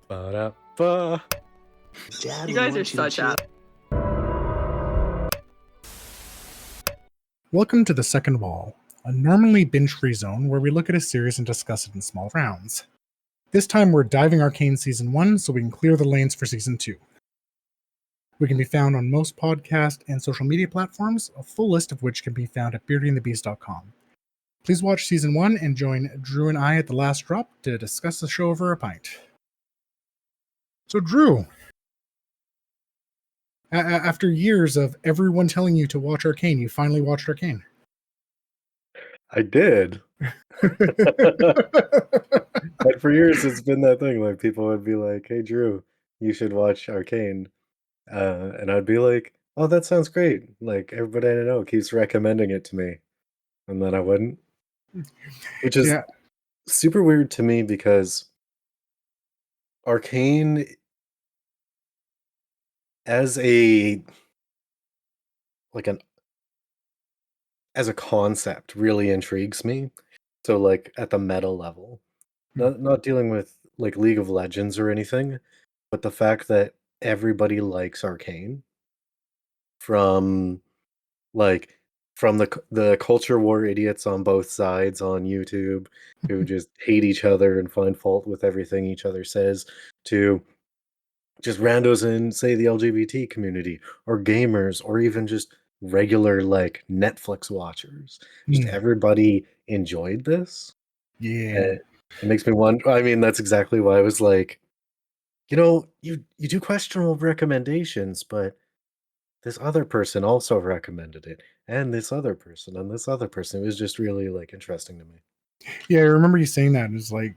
Ba-da-ba. Daddy, You guys are want you to such chill. Welcome to The Second Wall, a normally binge-free zone where we look at a series and discuss it in small rounds. This time we're diving Arcane Season 1 so we can clear the lanes for Season 2. We can be found on most podcast and social media platforms, a full list of which can be found at beardyandthebeast.com. Please watch Season 1 and join Drew and I at the last drop to discuss the show over a pint. So Drew, after years of everyone telling you to watch Arcane, you finally watched Arcane. I did. And for years, it's been that thing. Like, people would be like, hey, Drew, you should watch Arcane. And I'd be like, oh, that sounds great. Like, everybody I know keeps recommending it to me. And then I wouldn't. Which is super weird to me because Arcane, as a concept, really intrigues me. So, like, at the meta level, not dealing with like League of Legends or anything, but the fact that everybody likes Arcane from like from the culture war idiots on both sides on YouTube who just hate each other and find fault with everything each other says, to just randos in, say, the LGBT community or gamers or even just regular like Netflix watchers. Just everybody enjoyed this. Yeah. And it makes me wonder. I mean, that's exactly why I was like, you do questionable recommendations, but this other person also recommended it, and this other person, and this other person. It was just really like interesting to me. Yeah, I remember you saying that. It was like,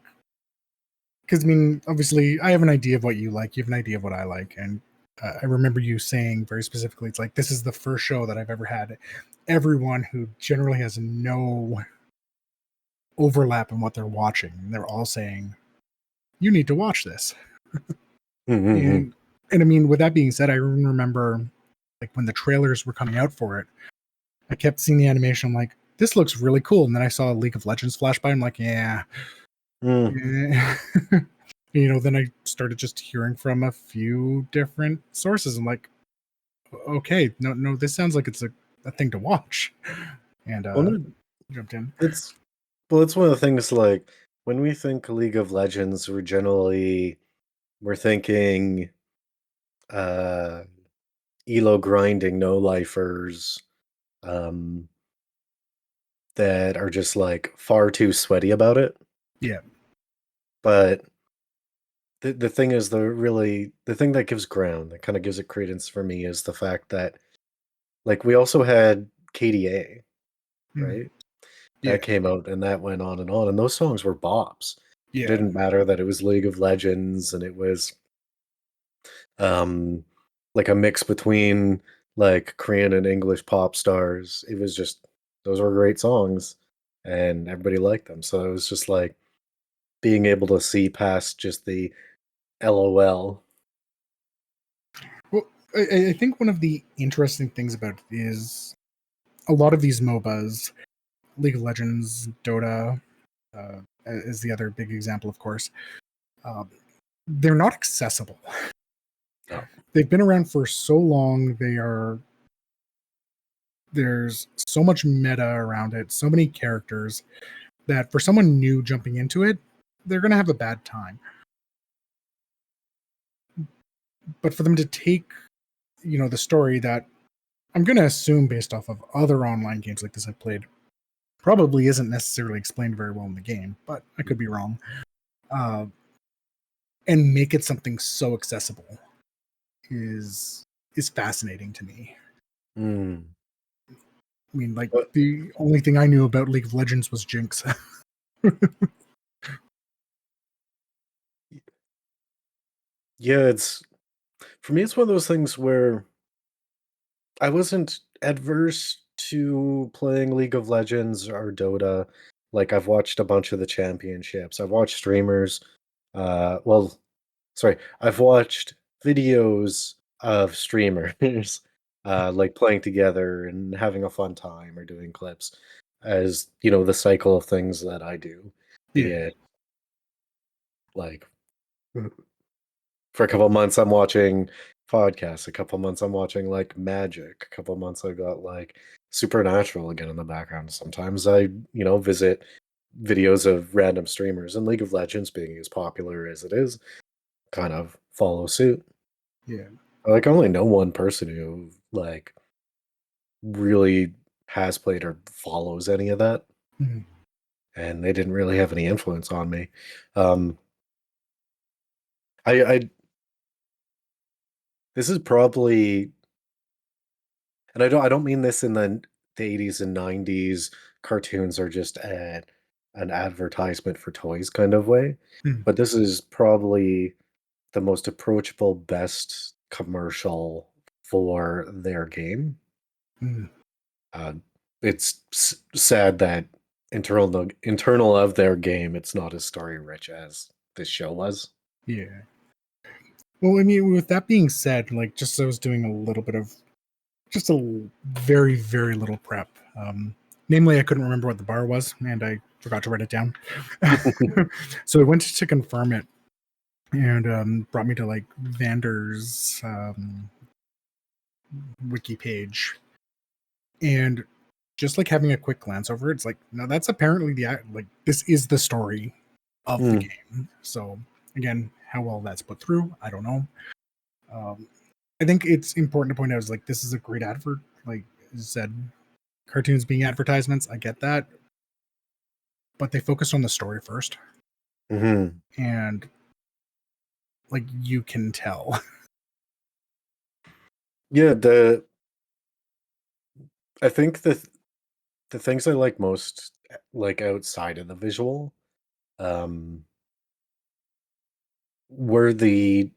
because I mean, obviously, I have an idea of what you like. You have an idea of what I like, and I remember you saying very specifically, it's like, this is the first show that I've ever had everyone who generally has no overlap in what they're watching, and they're all saying, "You need to watch this." Mm-hmm. And I mean, with that being said, I remember like when the trailers were coming out for it, I kept seeing the animation. I'm like, this looks really cool. And then I saw League of Legends flash by. I'm like, yeah. Then I started just hearing from a few different sources. I'm like, okay, no, this sounds like it's a thing to watch. And jumped in. It's one of the things, like, when we think League of Legends, we're thinking elo grinding no lifers that are just like far too sweaty about it. Yeah. But the thing is, the thing that gives ground, that kind of gives it credence for me, is the fact that, like, we also had KDA, right? That came out and that went on, and those songs were bops. Yeah. It didn't matter that it was League of Legends and it was like a mix between like Korean and English pop stars. It was just, those were great songs and everybody liked them. So it was just like being able to see past just the LOL. Well, I think one of the interesting things about it is a lot of these MOBAs, League of Legends, Dota, is the other big example, of course. They're not accessible. No. They've been around for so long. There's so much meta around it, so many characters, that for someone new jumping into it, they're going to have a bad time. But for them to take, the story that I'm going to assume based off of other online games like this I've played, probably isn't necessarily explained very well in the game, but I could be wrong, and make it something so accessible is fascinating to me. I mean, like, the only thing I knew about League of Legends was Jinx. Yeah, for me, it's one of those things where I wasn't adverse to playing League of Legends or Dota. Like, I've watched a bunch of the championships. I've watched streamers. I've watched videos of streamers like playing together and having a fun time or doing clips, as the cycle of things that I do. Be it like For a couple months, I'm watching podcasts. A couple months, I'm watching like magic. A couple months, I got like Supernatural again in the background. Sometimes I, visit videos of random streamers, and League of Legends, being as popular as it is, kind of follow suit. Yeah. Like, I only know one person who like really has played or follows any of that, Mhm. and they didn't really have any influence on me. Um, I this is probably, and I don't mean this in the 80s and 90s cartoons are just an advertisement for toys kind of way, Mhm. but this is probably the most approachable, best commercial for their game. Mhm. Uh, it's sad that internal of their game, it's not as story rich as this show was. Yeah. Well, I mean, with that being said, like, just as I was doing a little bit of just very, very little prep. Namely, I couldn't remember what the bar was, and I forgot to write it down. So I went to confirm it, and brought me to like Vander's wiki page, and just like having a quick glance over it, it's like, no, that's apparently like this is the story of the Mm, game. So again, how well that's put through, I don't know. Um, I think it's important to point out is like this is a great advert. Like I said, cartoons being advertisements, I get that, but they focused on the story first, mhm. and like you can tell. Yeah, I think the things I like most, like outside of the visual, um, were the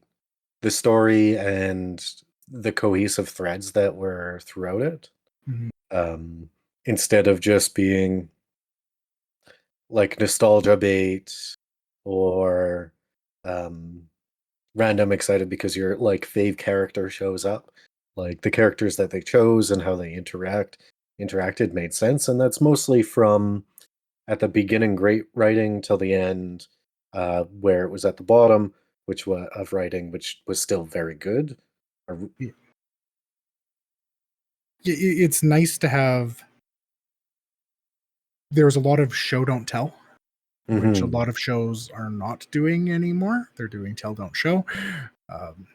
story and the cohesive threads that were throughout it. Mhm. Um, Instead of just being like nostalgia bait or um, random excited because your like fave character shows up. Like the characters that they chose and how they interacted made sense, and that's mostly from at the beginning great writing till the end, where it was at the bottom, which was of writing, which was still very good. Or- Yeah, it's nice to have. There's a lot of show don't tell, which a Mhm, lot of shows are not doing anymore. They're doing tell don't show, um,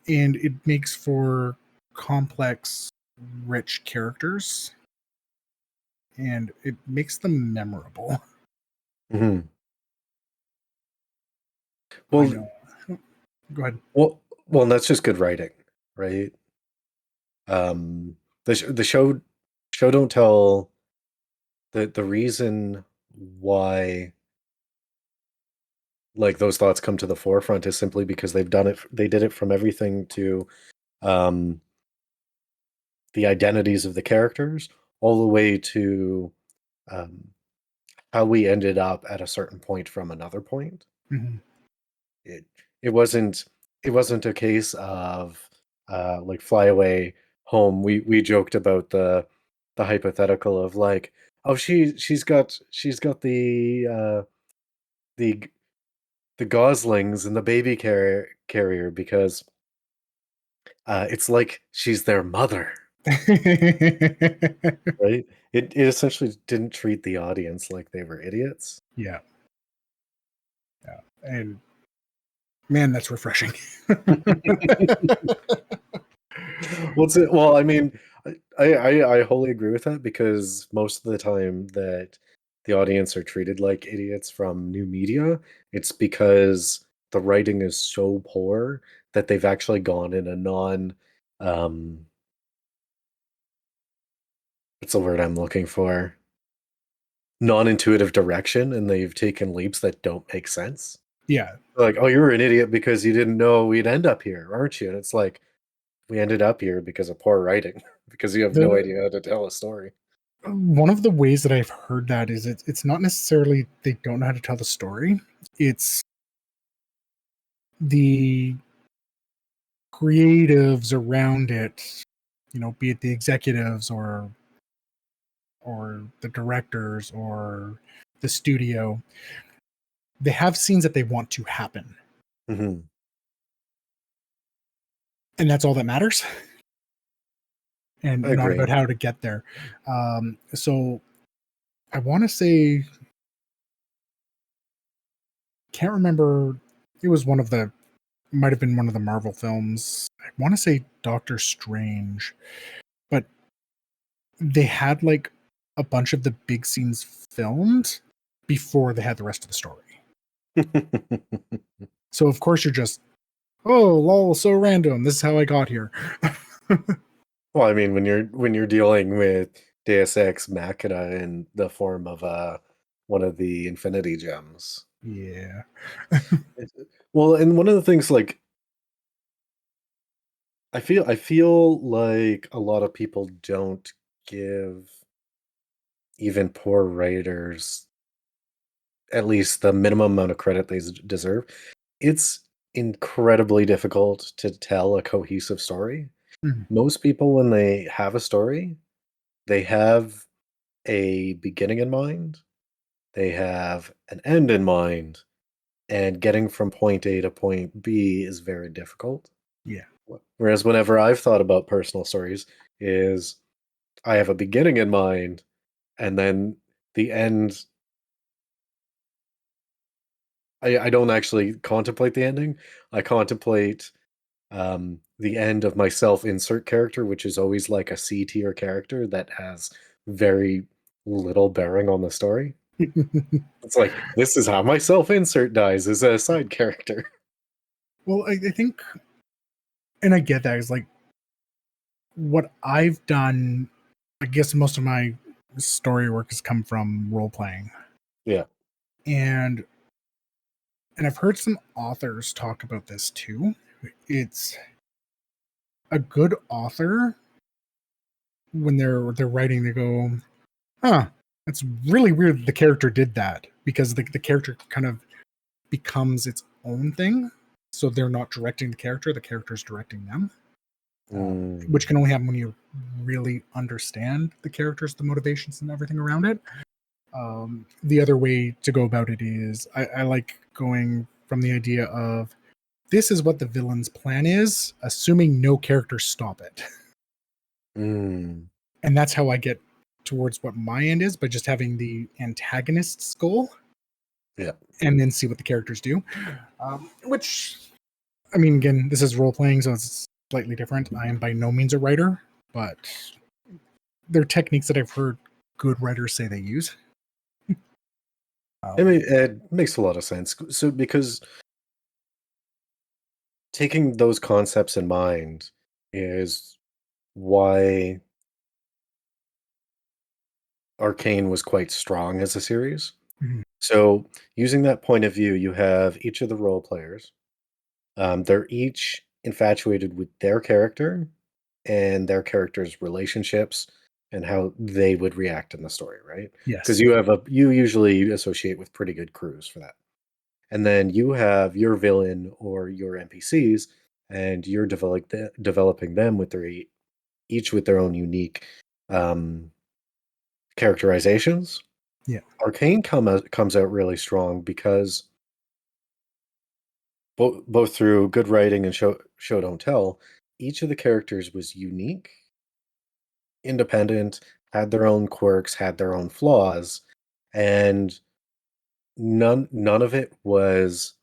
and it makes for complex, rich characters, and it makes them memorable. mhm. I Well, know. Go ahead. well, and that's just good writing, right? The show don't tell, the reason why like those thoughts come to the forefront is simply because they did it from everything to um the identities of the characters all the way to um how we ended up at a certain point from another point. Mhm. it it wasn't a case of like fly away home. We joked about the hypothetical of like, oh, she's got the the goslings and the baby carrier because it's like she's their mother, right? It essentially didn't treat the audience like they were idiots. Yeah, yeah, and man, that's refreshing. Well, I mean, I wholly agree with that because most of the time that the audience are treated like idiots from new media, it's because the writing is so poor that they've actually gone in a um, what's the word I'm looking for? Non-intuitive direction, and they've taken leaps that don't make sense. Yeah, Like, oh, you're an idiot because you didn't know we'd end up here, aren't you? And it's like, we ended up here because of poor writing, because you have no the idea how to tell a story. one of the ways that I've heard that is it's not necessarily they don't know how to tell the story. It's the creatives around it, be it the executives or the directors or the studio. They have scenes that they want to happen. Mhm. And that's all that matters, I and not about agree. how to get there. So I want to say, can't remember. It was one of the, might have been one of the Marvel films. I want to say Doctor Strange, but they had like a bunch of the big scenes filmed before they had the rest of the story. So of course you're just, oh lol, so random. This is how I got here. Well, I mean, when you're dealing with Deus Ex Machina in the form of one of the Infinity Gems. Yeah. Well, and one of the things like I feel like a lot of people don't give even poor writers at least the minimum amount of credit they deserve. It's incredibly difficult to tell a cohesive story. Mhm. Most people, when they have a story, they have a beginning in mind, they have an end in mind, and getting from point A to point B is very difficult. Yeah. Whereas whenever I've thought about personal stories, is I have a beginning in mind, and then the end. I don't actually contemplate the ending. I contemplate the end of my self-insert character, which is always like a C tier character that has very little bearing on the story. It's like this is how my self-insert dies as a side character. Well, I think, and I get that, is like what I've done. I guess most of my story work has come from role playing, Yeah. and I've heard some authors talk about this too. It's a good author, when they're writing, they go, huh, that's really weird the character did that, because the character kind of becomes its own thing. So they're not directing the character's directing them. Which Mm, can only happen when you really understand the characters, the motivations, and everything around it. The other way to go about it is, I like going from the idea of, this is what the villain's plan is, assuming no characters stop it. mm, And that's how I get towards what my end is, by just having the antagonist's goal yeah. and then see what the characters do. Which, I mean, again, this is role playing, so it's slightly different. I am by no means a writer, but there are techniques that I've heard good writers say they use. I Um, mean, it makes a lot of sense. So because taking those concepts in mind is why Arcane was quite strong as a series. mhm, So, using that point of view, you have each of the role players. They're each infatuated with their character and their character's relationships and how they would react in the story, right? Because yes. you usually associate with pretty good crews for that. And then you have your villain or your NPCs, and you're developing them with each with their own unique um, characterizations. Yeah. Comes out really strong because both through good writing and show don't tell, each of the characters was unique, independent, had their own quirks, had their own flaws, and none of it was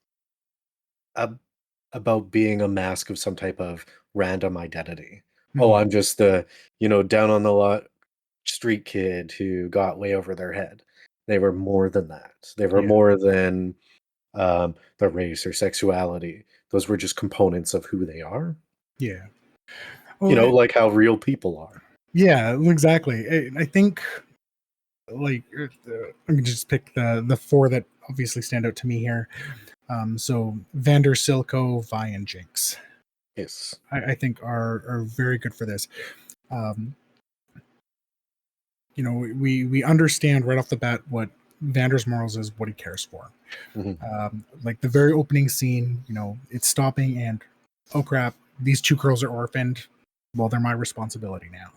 ab- about being a mask of some type of random identity. Oh, Mhm, I'm just the, down on the lot street kid who got way over their head. They were more than that. They were yeah. more than their race or sexuality. Those were just components of who they are. Yeah. Well, Like how real people are. yeah, exactly. I think, like, I can just pick the four that obviously stand out to me here. So Vander, Silco, Vi, and Jinx, Yes. I think are very good for this. Um, we understand right off the bat what Vander's morals is, what he cares for. Mhm. Like the very opening scene, it's stopping, and oh crap, these two girls are orphaned. Well, they're my responsibility now.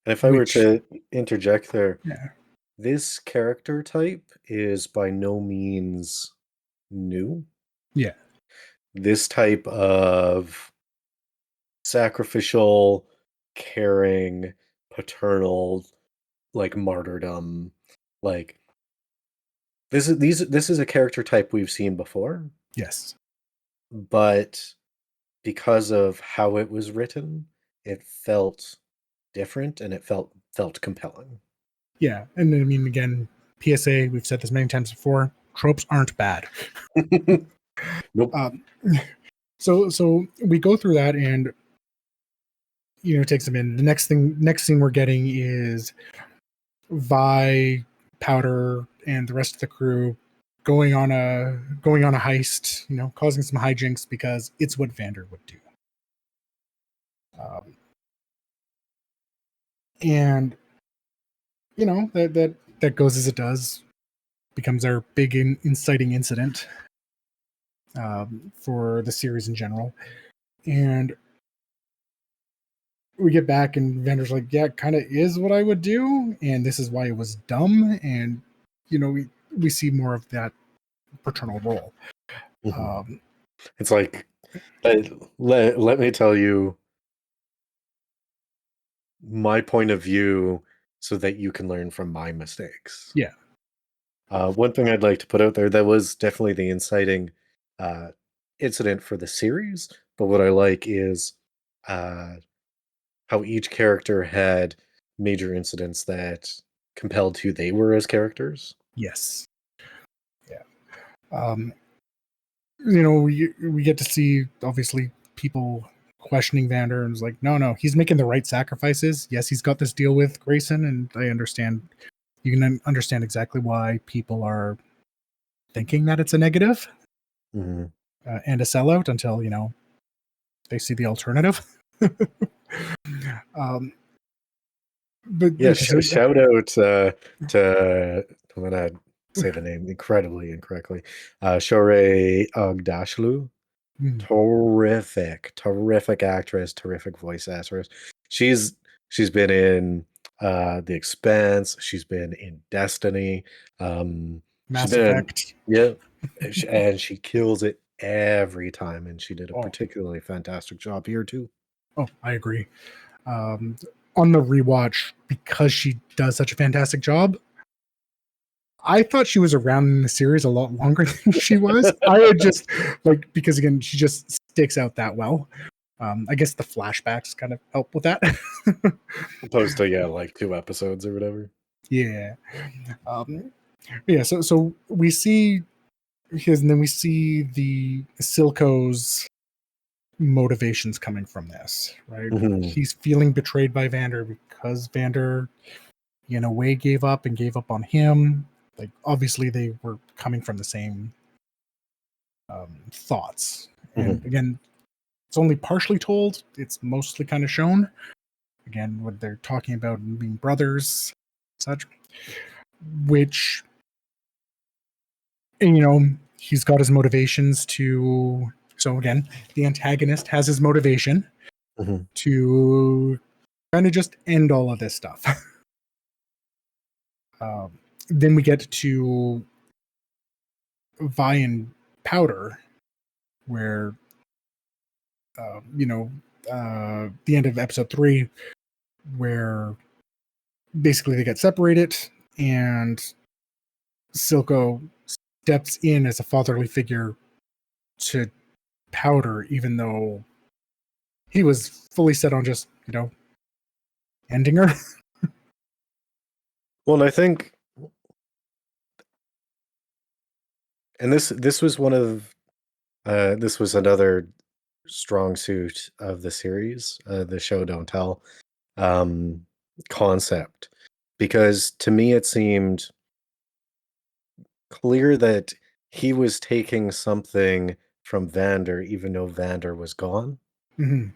And if I were Which, to interject there, yeah, this character type is by no means new. yeah, this type of sacrificial, caring, paternal, like martyrdom, like this is a character type we've seen before, Yes. but because of how it was written, it felt different and it felt compelling. Yeah. And I mean, again, PSA, we've said this many times before, tropes aren't bad. Nope. Um, so we go through that, and it takes them in. The next scene we're getting is Vi, Powder, and the rest of the crew going on a heist, causing some hijinks because it's what Vander would do. And that goes as it does, becomes our big inciting incident for the series in general. And we get back, and Vander's like, yeah, it kind of is what I would do, and this is why it was dumb. And we see more of that paternal role. It's like, let me tell you my point of view so that you can learn from my mistakes. Yeah. One thing I'd like to put out there, that was definitely the inciting incident for the series, but what I like is how each character had major incidents that compelled who they were as characters. Yes. Yeah. We get to see, obviously, people questioning Vander, and it's like, no, he's making the right sacrifices. Yes, he's got this deal with Grayson, and I understand. You can understand exactly why people are thinking that it's a negative and a sellout until they see the alternative. But Yeah, shout out to, I'm gonna say the name incredibly incorrectly. Shorey Ogdashlu. Terrific actress, terrific voice actress. She's been in The Expanse. She's been in Destiny. She's Mass been Effect. yeah, and she kills it every time. And she did a Oh, particularly fantastic job here too. I agree. On the rewatch, because she does such a fantastic job, I thought she was around in the series a lot longer than she was. I had just because again, she just sticks out that well. I guess the flashbacks kind of help with that. Opposed to like 2 episodes or whatever. Yeah. Yeah. So we see his, and then we see the Silco's motivations coming from this, right? He's feeling betrayed by Vander because Vander, in a way, gave up on him. Like, obviously, they were coming from the same thoughts. And again, it's only partially told. It's mostly kind of shown. Again, what they're talking about being brothers, such, which, and he's got his motivations to. So again, the antagonist has his motivation to kind of just end all of this stuff. Then we get to Vi and Powder, where the end of episode 3, where basically they get separated, and Silco steps in as a fatherly figure to Powder, even though he was fully set on just ending her. Well, and I think, and this was one of this was another strong suit of the series, the show don't tell concept, because to me it seemed clear that he was taking something from Vander even though Vander was gone. He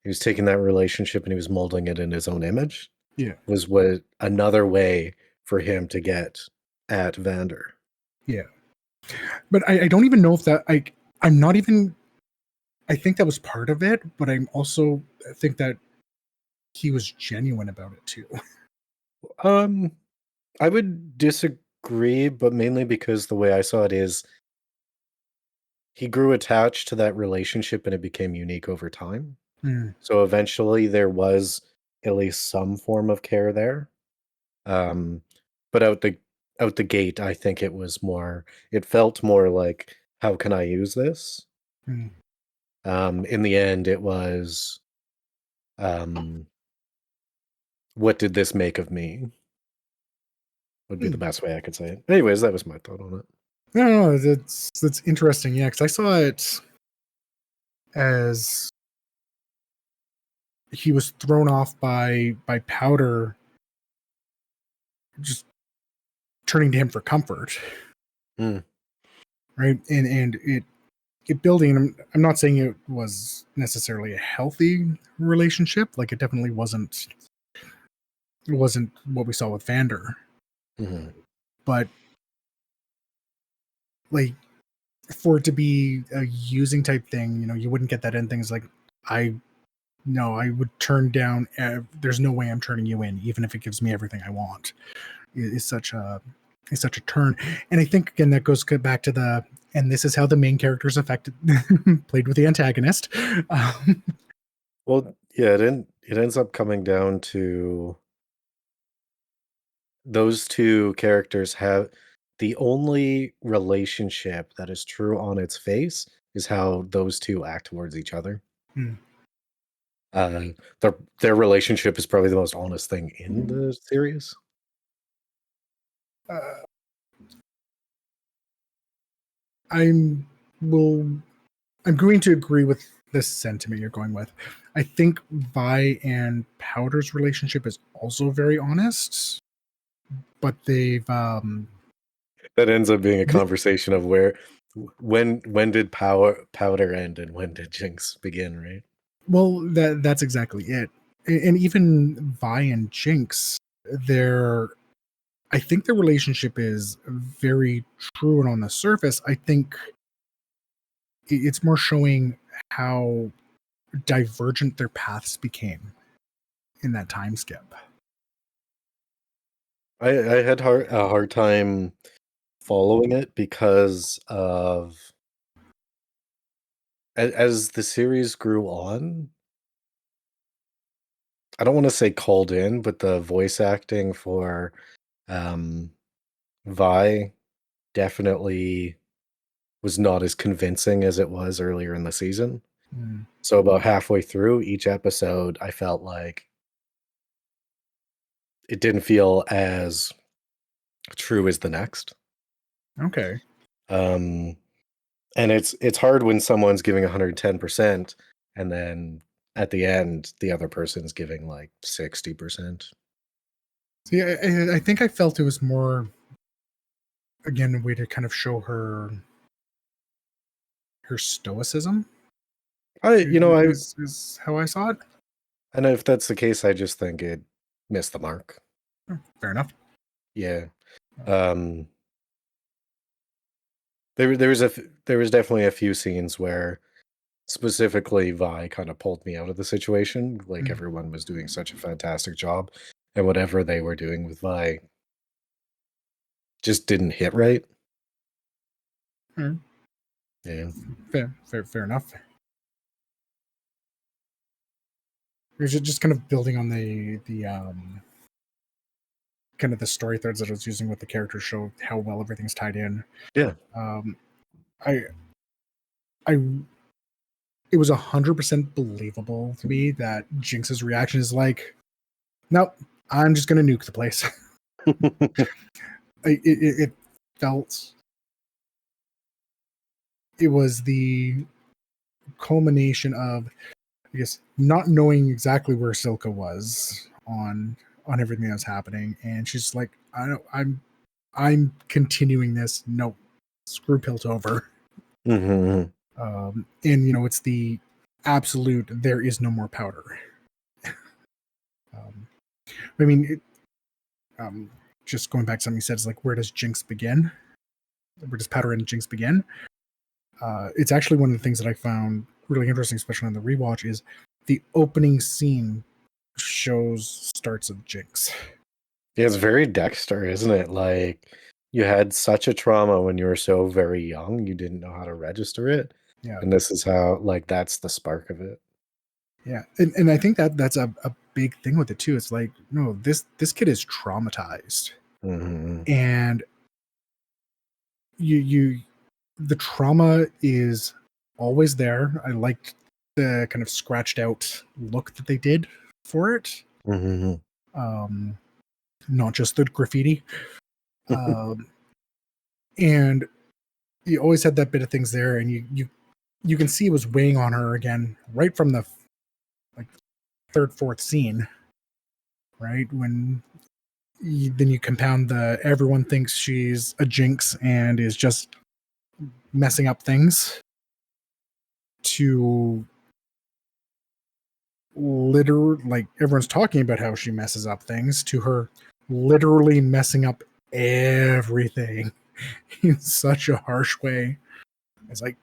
was taking that relationship and he was molding it in his own image. Yeah. Was what another way for him to get at Vander. Yeah. But I don't even know if that, I'm not even, I think that was part of it, but I think that he was genuine about it too. I would disagree, but mainly because the way I saw it is he grew attached to that relationship and it became unique over time. Mm, So eventually there was at least some form of care there. Um, but out the gate, I think it felt more like, how can I use this? mm, In the end, it was, um, what did this make of me? Would be the mm. best way I could say it. Anyways, that was my thought on it. No, that's interesting. Yeah, because I saw it as he was thrown off by Powder, just turning to him for comfort, Mm, right? And it building. I'm not saying it was necessarily a healthy relationship. Like it definitely wasn't. It wasn't what we saw with Vander, mhm. but like for it to be a using type thing, you wouldn't get that in things like I no, I would turn down. There's no way I'm turning you in, even if it gives me everything I want. Is such a turn, and I think again that goes back to the and this is how the main characters affected played with the antagonist. Um, Well, yeah, it ends up coming down to those two characters have the only relationship that is true on its face is how those two act towards each other. hmm, Uh, their relationship is probably the most honest thing in the series. uh, I'm will I'm going to agree with this sentiment you're going with. I think Vi and Powder's relationship is also very honest, but they've That ends up being a th- conversation of when did powder end and when did Jinx begin, right? well that's exactly it. And even Vi and Jinx, they're I think their relationship is very true and on the surface. I think it's more showing how divergent their paths became in that time skip. I had a hard time following it because of as the series grew on, I don't want to say called in, but the voice acting for um Vi definitely was not as convincing as it was earlier in the season. Mm, So about halfway through each episode, I felt like it didn't feel as true as the next. okay. Um, and it's hard when someone's giving 110% and then at the end the other person's giving like 60%. See, I think I felt it was more again a way to kind of show her stoicism I you know I is how I saw it. and if that's the case, I just think it missed the mark. Oh, fair enough. Yeah. Um there was definitely a few scenes where specifically Vi kind of pulled me out of the situation. Like Mm, everyone was doing such a fantastic job and whatever they were doing with Vi just didn't hit right. mm, Yeah. fair enough. You're just kind of building on the kind of the story threads that I was using with the character show how well everything's tied in. Yeah. Um, I I it was 100% believable to me that Jinx's reaction is like, nope, I'm just gonna nuke the place. It felt it was the culmination of I guess not knowing exactly where Silka was on everything that was happening, and she's like, I don't, I'm continuing this. No, screw Piltover. Mhm. And it's the absolute. There is no more powder. Um, I mean, just going back to something you said is like, where does Jinx begin? Where does Powder and Jinx begin? It's actually one of the things that I found really interesting, especially on the rewatch, is the opening scene shows starts of Jinx. Yeah, it's very Dexter, isn't it? Like you had such a trauma when you were so very young, you didn't know how to register it, Yeah. and this is how like, that's the spark of it. Yeah. And I think that that's a big thing with it too. It's like, no, this kid is traumatized. Mhm. And you the trauma is always there. I liked the kind of scratched out look that they did for it. Mhm. Um, not just the graffiti. Um, and you always had that bit of things there, and you can see it was weighing on her again right from the like third, fourth scene, right? Then you compound the everyone thinks she's a jinx and is just messing up things to literally like everyone's talking about how she messes up things to her literally messing up everything in such a harsh way. It's like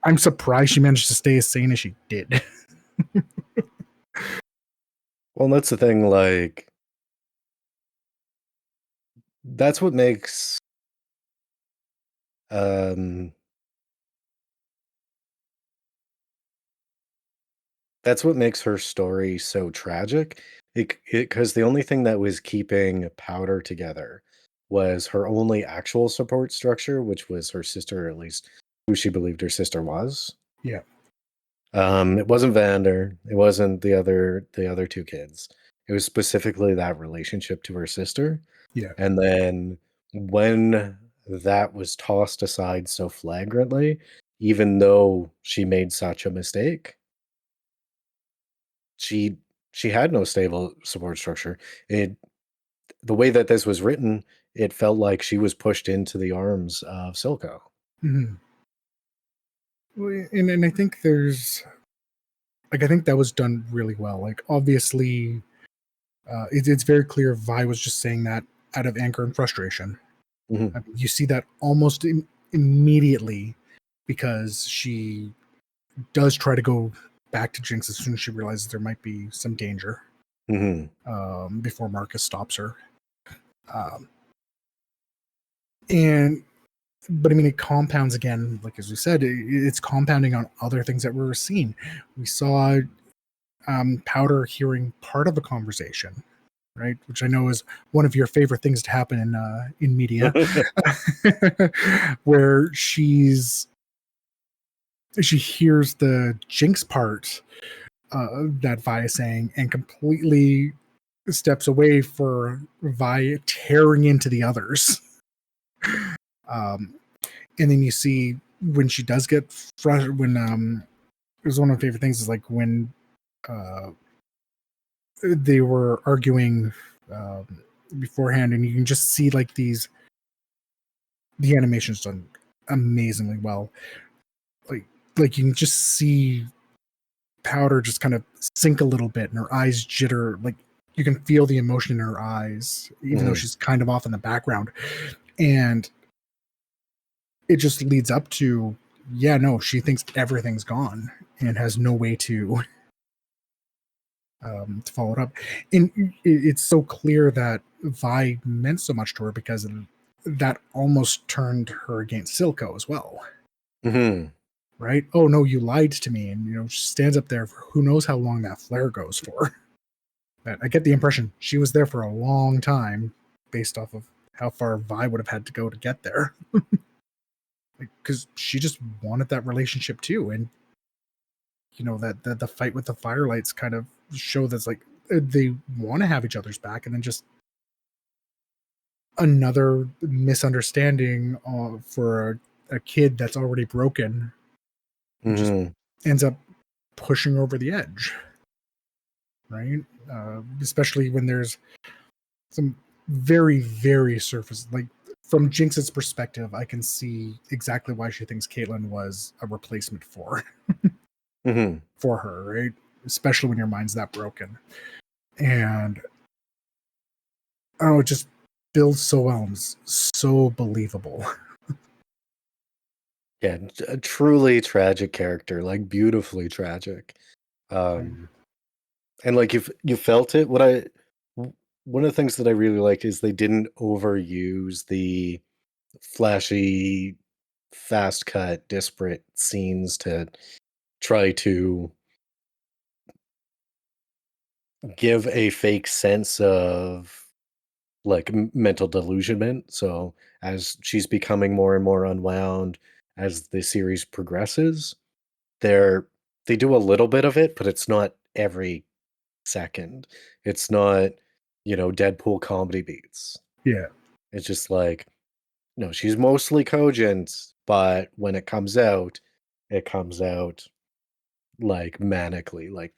I'm surprised she managed to stay as sane as she did. Well, and that's the thing, like, that's what makes, um that's what makes her story so tragic. Because the only thing that was keeping Powder together was her only actual support structure, which was her sister, or at least who she believed her sister was. Yeah. It wasn't Vander. It wasn't the other two kids. It was specifically that relationship to her sister. Yeah. And then when that was tossed aside so flagrantly, even though she made such a mistake, she she had no stable support structure. It The way that this was written, it felt like she was pushed into the arms of Silco. Mhm. And I think there's like I think that was done really well. Like obviously, it's very clear Vi was just saying that out of anger and frustration. Mhm, I mean, you see that almost immediately because she does try to go back to Jinx as soon as she realizes there might be some danger mhm, before Marcus stops her. Um, and but I mean, it compounds again, like as we said, it's compounding on other things that we're seeing. We saw Powder hearing part of a conversation, right? Which I know is one of your favorite things to happen in media, where she hears the Jinx part that Vi is saying and completely steps away for Vi tearing into the others. Um, and then you see when she does get frustrated, when it was one of my favorite things is like when uh, they were arguing um, beforehand, and you can just see like the animation's done amazingly well. Like like you can just see Powder just kind of sink a little bit and her eyes jitter. Like you can feel the emotion in her eyes, even though mhm, she's kind of off in the background. And it just leads up to, yeah, no, she thinks everything's gone and has no way to follow it up. And it's so clear that Vi meant so much to her because that almost turned her against Silco as well. mhm. Right? Oh no, you lied to me, and she stands up there for who knows how long that flare goes for. But I get the impression she was there for a long time, based off of how far Vi would have had to go to get there. Because she just wanted that relationship too, and that the fight with the firelights kind of show that's like they want to have each other's back, and then just another misunderstanding for a kid that's already broken just Mhm. ends up pushing over the edge, right? Especially when there's some very, very surface, like from Jinx's perspective, I can see exactly why she thinks Caitlyn was a replacement Mhm. for her, right? Especially when your mind's that broken. And oh, it just builds so well and is so believable. Yeah, a truly tragic character, like, beautifully tragic. Right. Um, and, like, you felt it. W One of the things that I really liked is they didn't overuse flashy, fast cut, disparate scenes to try to give a fake sense of like mental delusionment. So as she's becoming more and more unwound as the series progresses, they're they do a little bit of it, but it's not every second. It's not, Deadpool comedy beats. Yeah. It's just like, no, she's mostly cogent, but when it comes out like manically, like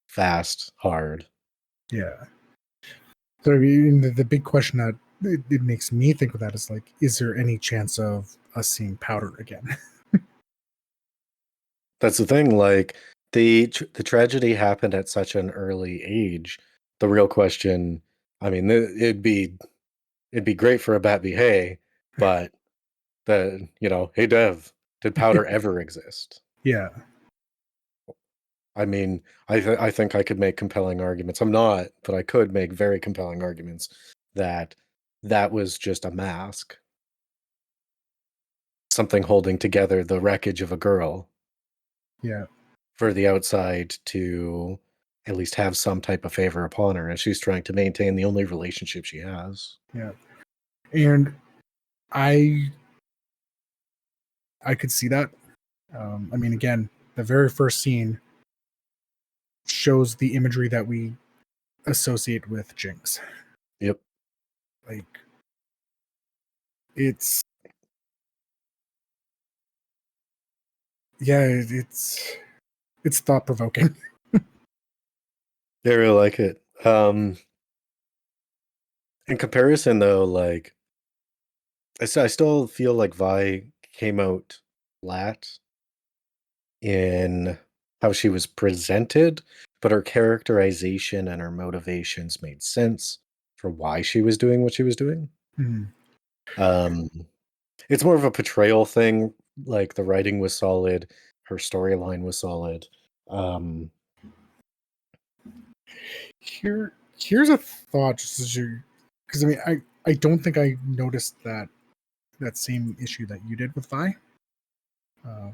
fast, hard. Yeah. So I mean, the big question that it makes me think of that is like, is there any chance of us seeing Powder again? That's the thing. Like the tragedy happened at such an early age. The real question, I mean, it'd be great for a bat be hey, but hey Dev, did powder ever exist? Yeah. I mean, I think I could make compelling arguments. I'm not, but I could make very compelling arguments that that was just a mask, something holding together the wreckage of a girl Yeah. for the outside to at least have some type of favor upon her, and she's trying to maintain the only relationship she has. Yeah. And I I could see that. I mean, again, the very first scene shows the imagery that we associate with Jinx. Yep. Like it's yeah, it's thought provoking. I really like it. In comparison, though, like I still feel like Vi came out flat in how she was presented, but her characterization and her motivations made sense for why she was doing what she was doing. Mhm. Um, it's more of a portrayal thing. Like the writing was solid, her storyline was solid. Um, Here's a thought, just as you, because I mean, I don't think I noticed that same issue that you did with Vi.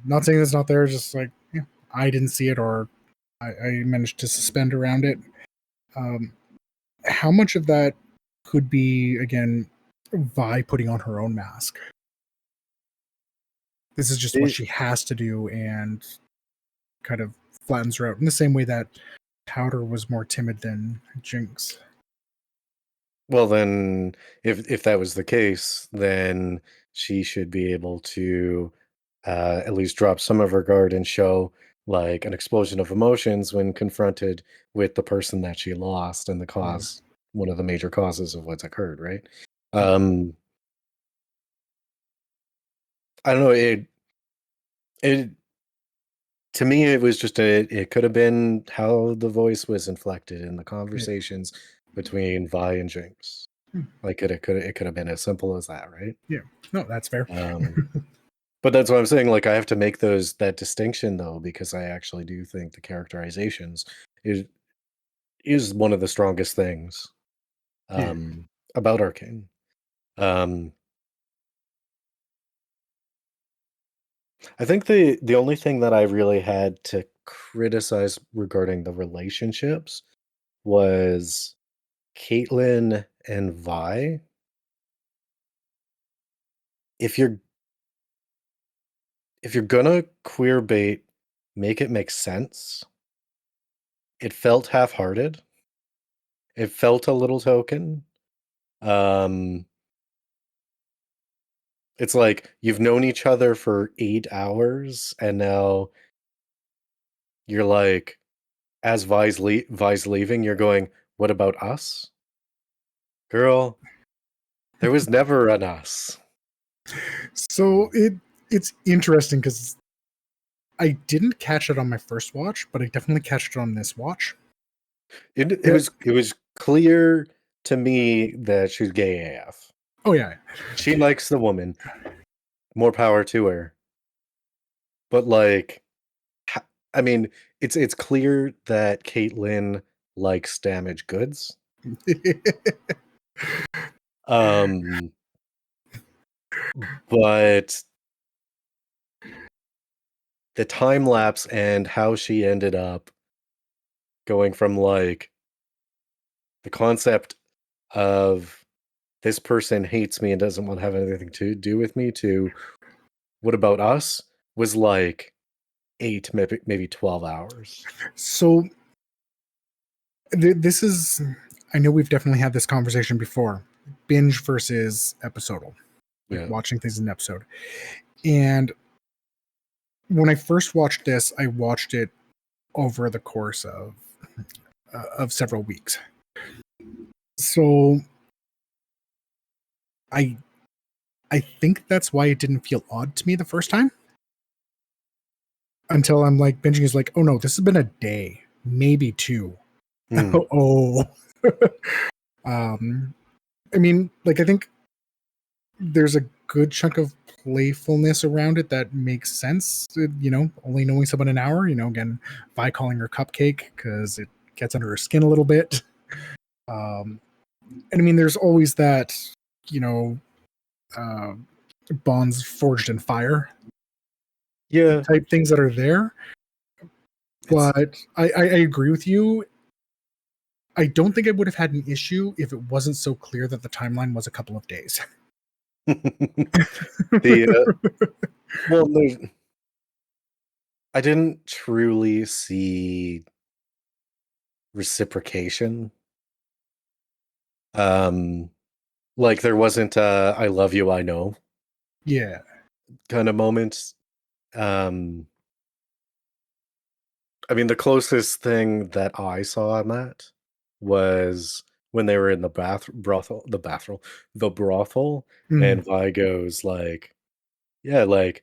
Not saying it's not there, just like yeah, I didn't see it, or I managed to suspend around it. Um, how much of that could be again Vi putting on her own mask? This is just what it, she has to do, and kind of flattens her out in the same way that Powder was more timid than Jinx. well, then, if that was the case, then she should be able to at least drop some of her guard and show like an explosion of emotions when confronted with the person that she lost and the Yeah, cause, one of the major causes of what's occurred, right? yeah, Um, I don't know. It to me, it was just it could have been how the voice was inflected in the yeah. conversations between Vi and Jinx. Hmm. Like it could have been as simple as that, right? Yeah. No, that's fair. Um, but that's what I'm saying. Like I have to make that distinction though, because I actually do think the characterizations is is one of the strongest things Yeah. about Arcane. Um, I think the only thing that I really had to criticize regarding the relationships was Caitlyn and Vi. If you're if you're gonna queer bait, make it make sense. It felt half-hearted. It felt a little token. Um, it's like you've known each other for 8 hours, and now you're like, as Vi's leaving, you're going, "What about us, girl? There was never an us." So it's interesting because I didn't catch it on my first watch, but I definitely catched it on this watch. That It was clear to me that she's gay AF. oh yeah, She likes the woman. More power to her. But like, I mean, it's clear that Caitlyn likes damaged goods. Um, But the time lapse and how she ended up going from like the concept of this person hates me and doesn't want to have anything to do with me to what about us was like 8, maybe 12 hours. So this is, I know we've definitely had this conversation before, binge versus episodal, like Yeah. watching things in an episode. And when I first watched this, I watched it over the course of several weeks. So I think that's why it didn't feel odd to me the first time. Until I'm like binging is like, oh no, this has been a day, maybe 2. Mm. Oh. I mean, like I think there's a good chunk of playfulness around it that makes sense. You know, only knowing someone an hour, you know, again, Vi calling her cupcake because it gets under her skin a little bit. And I mean, there's always that, you know, uh, bonds forged in fire Yeah. type things that are there. But I agree with you. I don't think I would have had an issue if it wasn't so clear that the timeline was a couple of days. the well, I didn't truly see reciprocation. Like there wasn't a "I love you, I know" Yeah. kind of moment. Um, I mean, the closest thing that I saw on that was when they were in the brothel, Mm. and Vi goes like, "Yeah, like,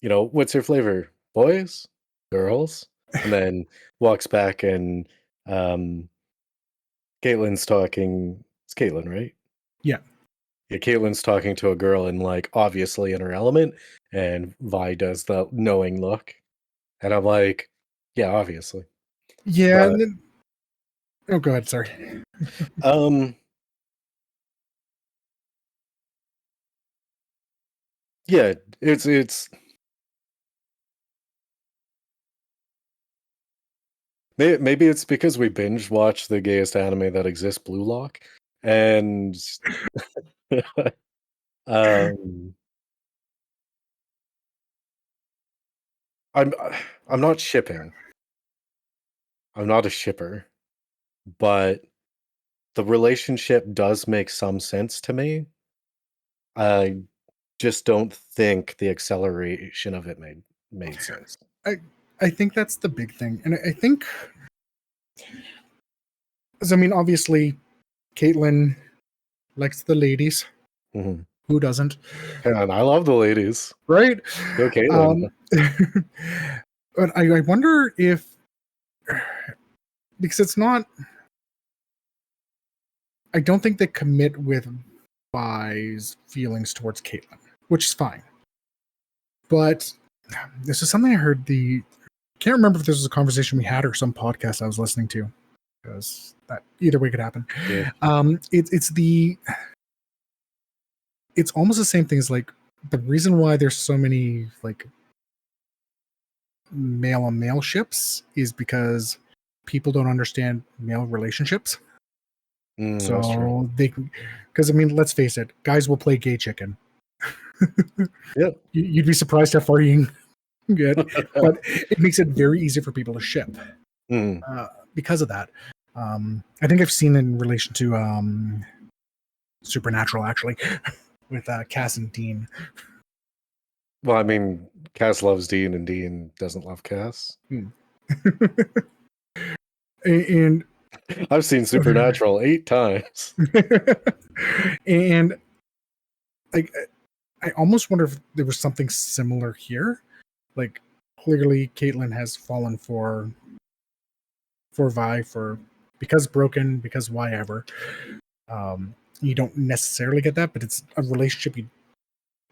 what's your flavor? Boys? Girls?" And then walks back and um Caitlin's talking. It's Caitlin, right? Yeah. Yeah, Caitlin's talking to a girl and like obviously in her element, and Vi does the knowing look. And I'm like, yeah, obviously. Yeah. But And then, oh, go ahead. Sorry. um yeah, it's maybe it's because we binge watch the gayest anime that exists, Blue Lock. And um I'm I'm not shipping. I'm not a shipper, but the relationship does make some sense to me. I just don't think the acceleration of it made sense. I I think that's the big thing, and I think, as I mean, obviously, Caitlin likes the ladies. Mhm. Who doesn't, And I love the ladies. right? Go Caitlin. Um, but I wonder if, because it's not, I don't think they commit with Vi's feelings towards Caitlin, which is fine. But this is something I heard. Can't remember if this was a conversation we had or some podcast I was listening to, because that either way could happen. Yeah. It's almost the same thing as like the reason why there's so many like male on male ships is because people don't understand male relationships. That's true. So because I mean, let's face it, guys will play gay chicken. Yeah. You'd be surprised how far you can get, but it makes it very easy for people to ship Mm. because of that. I think I've seen it in relation to Supernatural, actually, with Cass and Dean. Well, I mean, Cass loves Dean and Dean doesn't love Cass. And I've seen Supernatural 8 times. and like I almost wonder if there was something similar here. Like clearly Caitlyn has fallen for Vi for because broken, because why ever. You don't necessarily get that, but it's a relationship you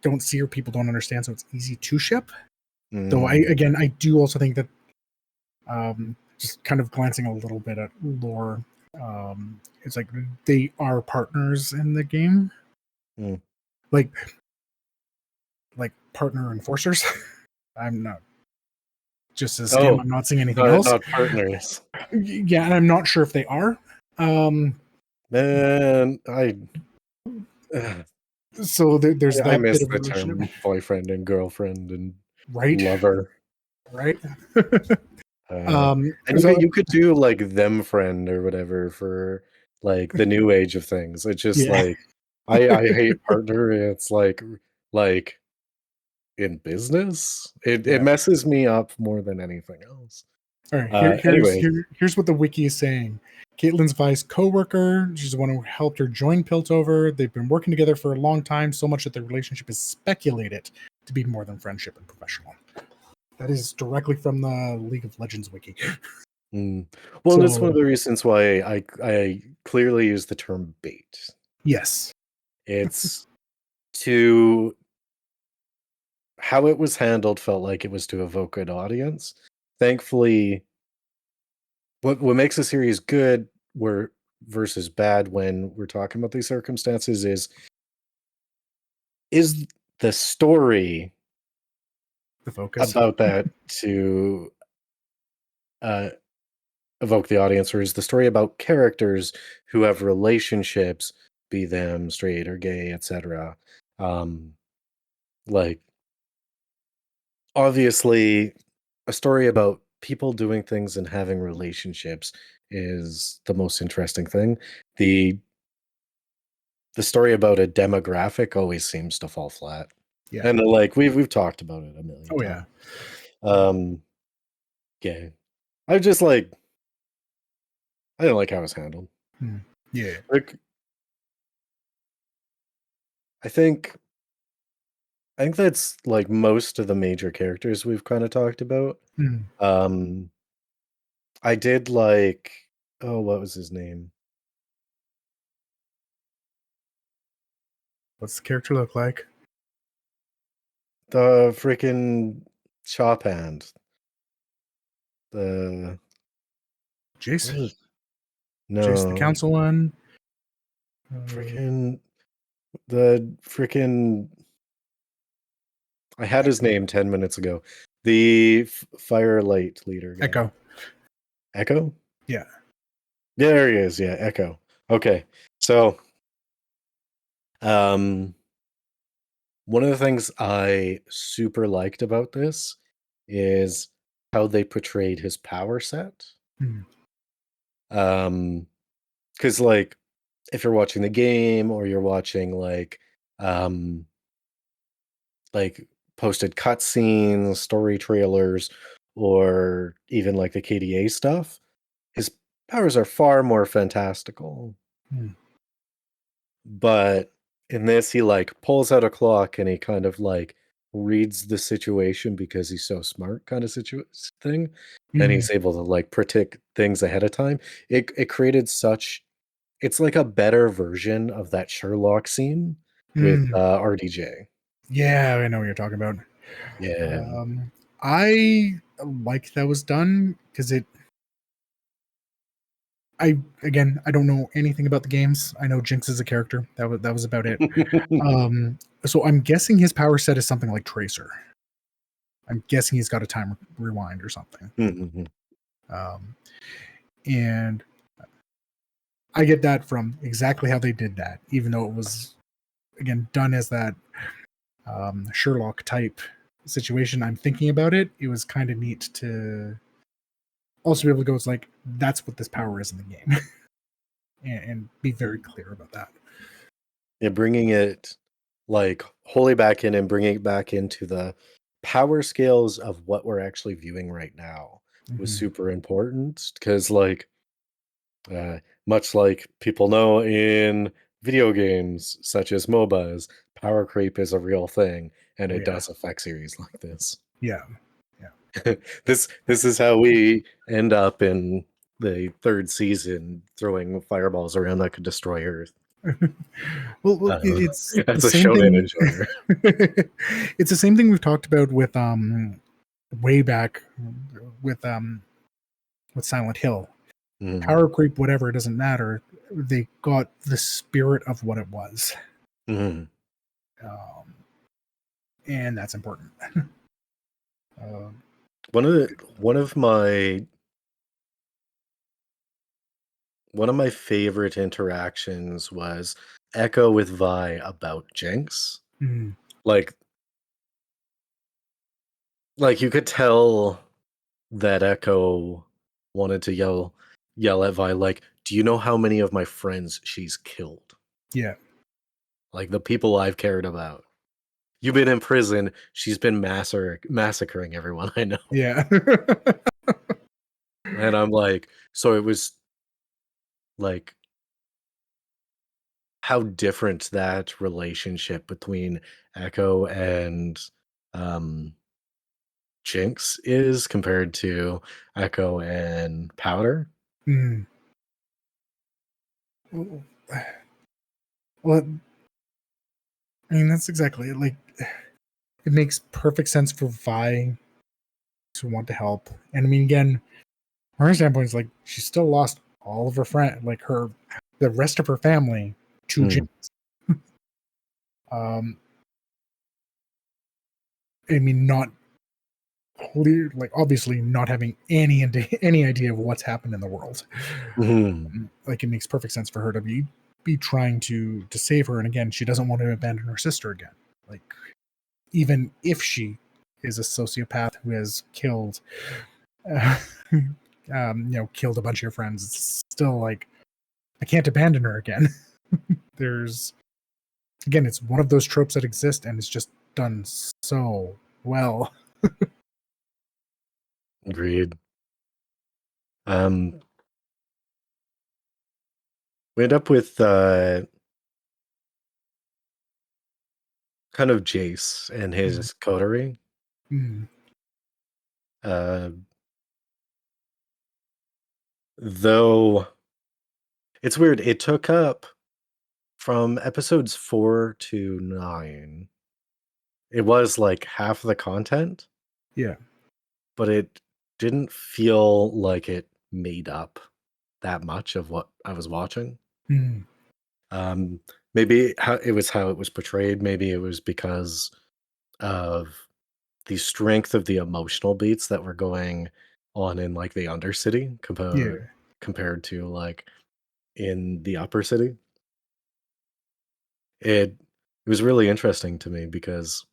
don't see or people don't understand, so it's easy to ship. Though I do also think that just kind of glancing a little bit at lore, it's like they are partners in the game. Mm. Like like partner enforcers. I'm not just as Skim. I'm not seeing anything else. Not partners. Yeah, and I'm not sure if they are. Man, So there's I that miss bit of a the relationship, term boyfriend and girlfriend and right? lover. Right. And So you could do like them friend or whatever for like the new age of things. It's just yeah. like I hate partner. It's like in business, it Yeah. messes me up more than anything else. All right. Anyway, Here's what the wiki is saying. Caitlin's Vice co-worker. She's the one who helped her join Piltover. They've been working together for a long time, so much that their relationship is speculated to be more than friendship and professional. That is directly from the League of Legends wiki. Well, that's one of the reasons why I clearly use the term bait. Yes. It's to how it was handled felt like it was to evoke an audience. Thankfully, what makes a series good versus bad when we're talking about these circumstances is the story The focus about that to evoke the audience, or is the story about characters who have relationships, be them straight or gay, etc. Like obviously a story about people doing things and having relationships is the most interesting thing. The story about a demographic always seems to fall flat. Yeah. And like we've talked about it a million Oh times. yeah. Yeah. I just like I didn't like how it was handled. Yeah. Like I think that's like most of the major characters we've kind of talked about. Um I did like what was his name? What's the character look like? The freaking chop hand. The Jace? what is Jace the no council one? freaking the freaking I had his name 10 minutes ago. The Firelight leader guy. Echo. Echo? Yeah. There he is. Yeah, Echo. Okay. So, one of the things I super liked about this is how they portrayed his power set. Because like if you're watching the game or you're watching like posted cutscenes, story trailers, or even like the KDA stuff, his powers are far more fantastical. But in this, he like pulls out a clock and he kind of like reads the situation because he's so smart, kind of thing, and he's able to like predict things ahead of time. It created such. It's like a better version of that Sherlock scene with RDJ. Yeah, I know what you're talking about. Yeah. I like that was done because I don't know anything about the games. I know Jinx is a character. That was about it. So I'm guessing his power set is something like Tracer. I'm guessing he's got a time rewind or something. And I get that from exactly how they did that, even though it was again done as that Sherlock type situation. I'm thinking about it. It was kind of neat to also be able to go, it's like, that's what this power is in the game. and be very clear about that. Yeah, bringing it like wholly back in and bringing it back into the power scales of what we're actually viewing right now was super important because like much like people know in video games such as MOBAs, power creep is a real thing and it does affect series like this. Yeah. This is how we end up in the third season throwing fireballs around that could destroy Earth. Well, it's That's the a same shonen thing. enjoyer. It's the same thing we've talked about with way back with Silent Hill. Power creep, whatever, it doesn't matter. They got the spirit of what it was. and that's important. One of my favorite interactions was Echo with Vi about Jinx. mm, Like you could tell that Echo wanted to yell at Vi, like, do you know how many of my friends she's killed? yeah, Like the people I've cared about. You've been in prison, she's been massacring everyone I know. yeah. And I'm like, so it was like how different that relationship between Echo and um Jinx is compared to Echo and Powder. Mm. Well, I mean, that's exactly it. Like, it makes perfect sense for Vi to want to help. And I mean, again, from her standpoint is like she still lost all of her friends, like the rest of her family to Mm. Jinx. Um, I mean, not clear, like obviously not having any idea of what's happened in the world. Mhm. Like, it makes perfect sense for her to be trying to save her. And again, she doesn't want to abandon her sister again. Like, even if she is a sociopath who has killed, killed a bunch of your friends, it's still like I can't abandon her again. There's again, it's one of those tropes that exist, and it's just done so well. Agreed. Um, we end up with kind of Jace and Mm, his coterie. mm, Uh, though it's weird, it took up from episodes 4 to 9. It was like half the content, yeah. but it didn't feel like it made up that much of what I was watching. Mm, Um, how it was portrayed. Maybe it was because of the strength of the emotional beats that were going on in like the Undercity yeah. compared to like in the Upper City. It was really interesting to me because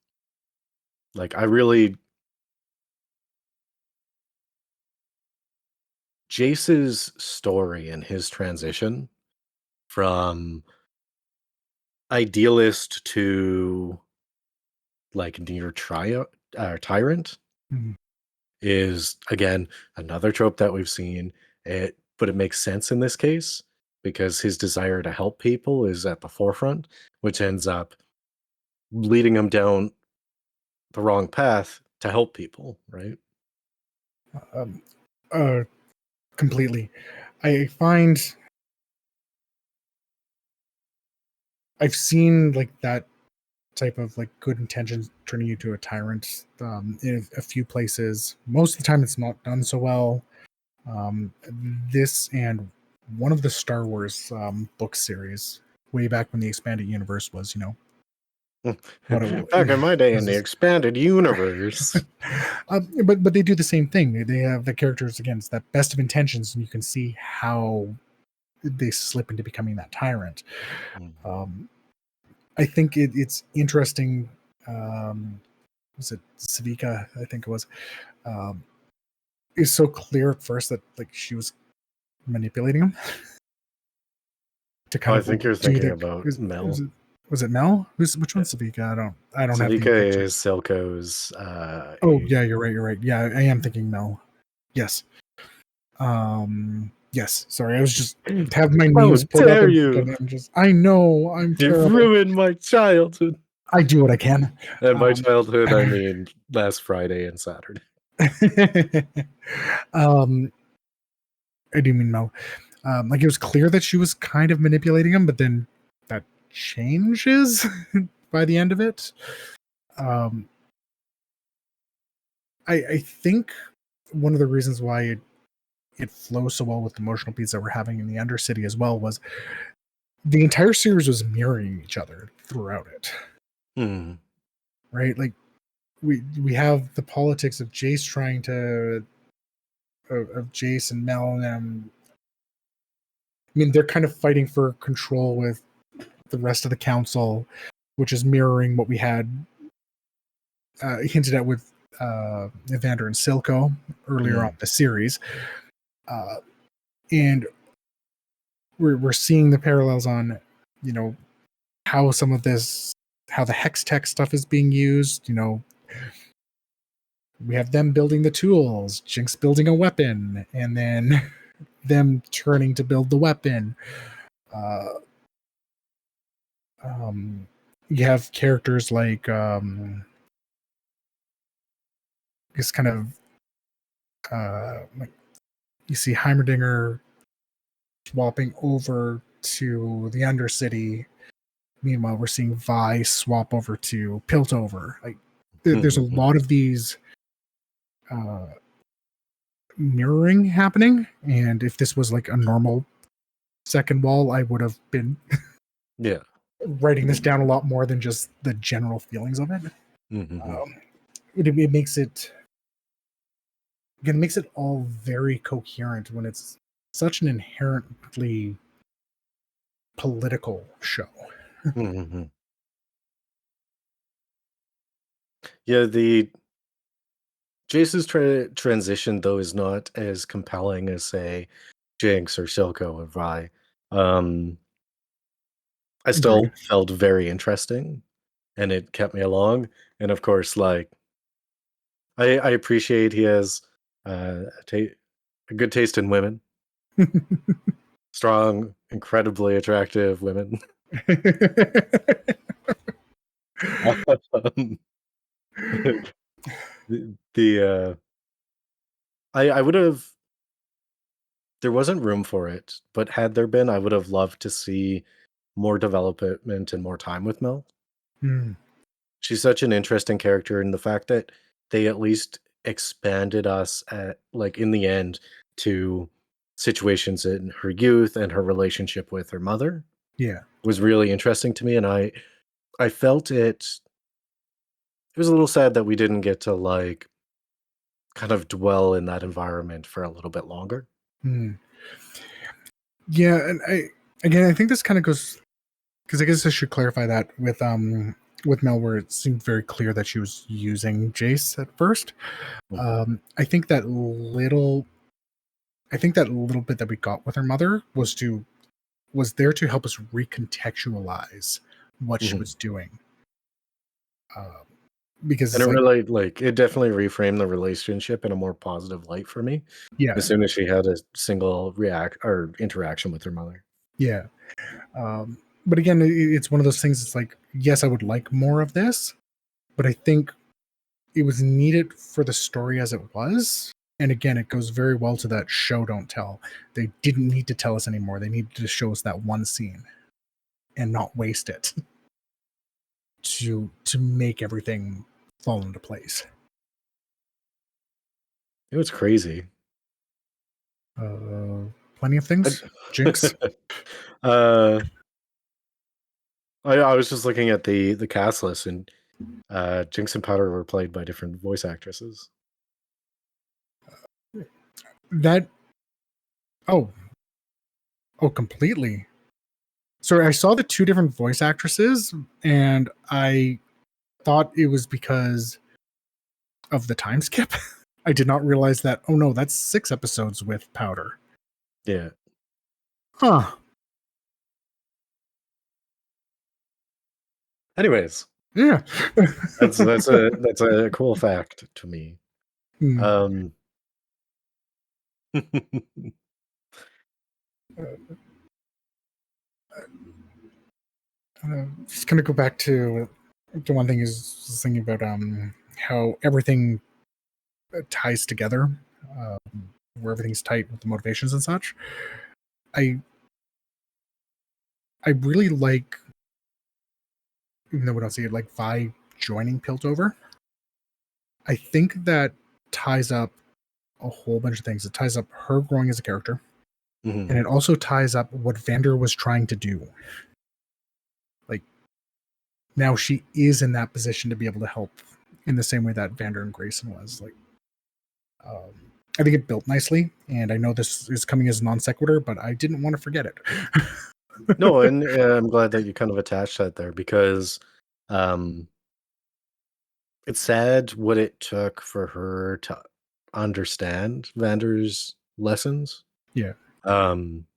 like I really Jace's story and his transition from idealist to like near tyrant Mm, is again another trope that we've seen. But it makes sense in this case because his desire to help people is at the forefront, which ends up leading him down the wrong path to help people, right? um, uh, completely. I find I've seen like that type of like good intentions turning you to a tyrant in a few places. Most of the time, it's not done so well. This and one of the Star Wars book series way back when the expanded universe was, what Back in my day in the was. expanded universe. But they do the same thing. They have the characters again. It's that best of intentions, and you can see how they slip into becoming that tyrant. Mm. I think it's interesting. Was it Savika? I think it was. Um, it's so clear at first that like she was manipulating him to Oh, kind I of like think you're do thinking the. about Mel. Was it Mel? Which one's Savika? I don't have the Savika intentions. is Silco's Oh yeah, you're right. You're right. Yeah, I am thinking Mel. Yes. Yes. Sorry, I was just have my How news pulled up dare and you! I'm just. I know I'm You've terrible. ruined my childhood. I do what I can. And by Um, childhood, I mean last Friday and Saturday. um, I do mean Mel. Like, it was clear that she was kind of manipulating him, but then that changes by the end of it. Um, I think one of the reasons why it flows so well with the emotional beats that we're having in the Undercity as well was the entire series was mirroring each other throughout it. Hmm. right? Like we have the politics of Jace trying to of Jace and Mel, and I mean they're kind of fighting for control with the rest of the council, which is mirroring what we had hinted at with Evander and Silco earlier on in the series, and we're seeing the parallels on, you know, how some of this, how the hex tech stuff is being used. You know, we have them building the tools, Jinx building a weapon, and then them turning to build the weapon. Uh, you have characters like this kind of like you see Heimerdinger swapping over to the Undercity. Meanwhile, we're seeing Vi swap over to Piltover. Like, there's a lot of these mirroring happening. And if this was like a normal second wall, I would have been writing this down a lot more than just the general feelings of it. It makes it again, it makes it all very coherent when it's such an inherently political show. Yeah, the Jace's transition though is not as compelling as, say, Jinx or Silco or Vi. I still Agreed. felt very interesting, and it kept me along. And of course, like I appreciate he has a good taste in women, strong, incredibly attractive women. Um, the I would have. There wasn't room for it, but had there been, I would have loved to see more development and more time with Mel. She's such an interesting character, and the fact that they at least expanded us at, like, in the end, to situations in her youth and her relationship with her mother Yeah. was really interesting to me, and I felt it was a little sad that we didn't get to, like, kind of dwell in that environment for a little bit longer. Yeah, and I think this kind of goes, because I guess I should clarify that with Mel, where it seemed very clear that she was using Jace at first. I think that little bit that we got with her mother was there to help us recontextualize what she was doing. Because And it it's like, really, like, it definitely reframed the relationship in a more positive light for me yeah, as soon as she had a single react or interaction with her mother. yeah. But again, it's one of those things. It's like, yes, I would like more of this, but I think it was needed for the story as it was. And again, it goes very well to that show don't tell. They didn't need to tell us anymore. They needed to show us that one scene and not waste it to make everything fall into place. It was crazy. Plenty of things. Jinx. uh, I was just looking at the cast list, and Jinx and Powder were played by different voice actresses. That oh completely. So I saw the two different voice actresses, and I thought it was because of the time skip. I did not realize that. Oh no, that's 6 episodes with Powder. Yeah. Huh. Anyways, Yeah. that's a cool fact to me. Um, Just gonna go back to the one thing is thinking about how everything ties together, where everything's tight with the motivations and such. I really like, even though we don't see it, like Vi joining Piltover. I think that ties up a whole bunch of things. It ties up her growing as a character, and it also ties up what Vander was trying to do. Like, now she is in that position to be able to help in the same way that Vander and Grayson was. Like, I think it built nicely, and I know this is coming as non sequitur, but I didn't want to forget it. No, and I'm glad that you kind of attached that there because um, it's sad what it took for her to understand Vander's lessons. Yeah. Um,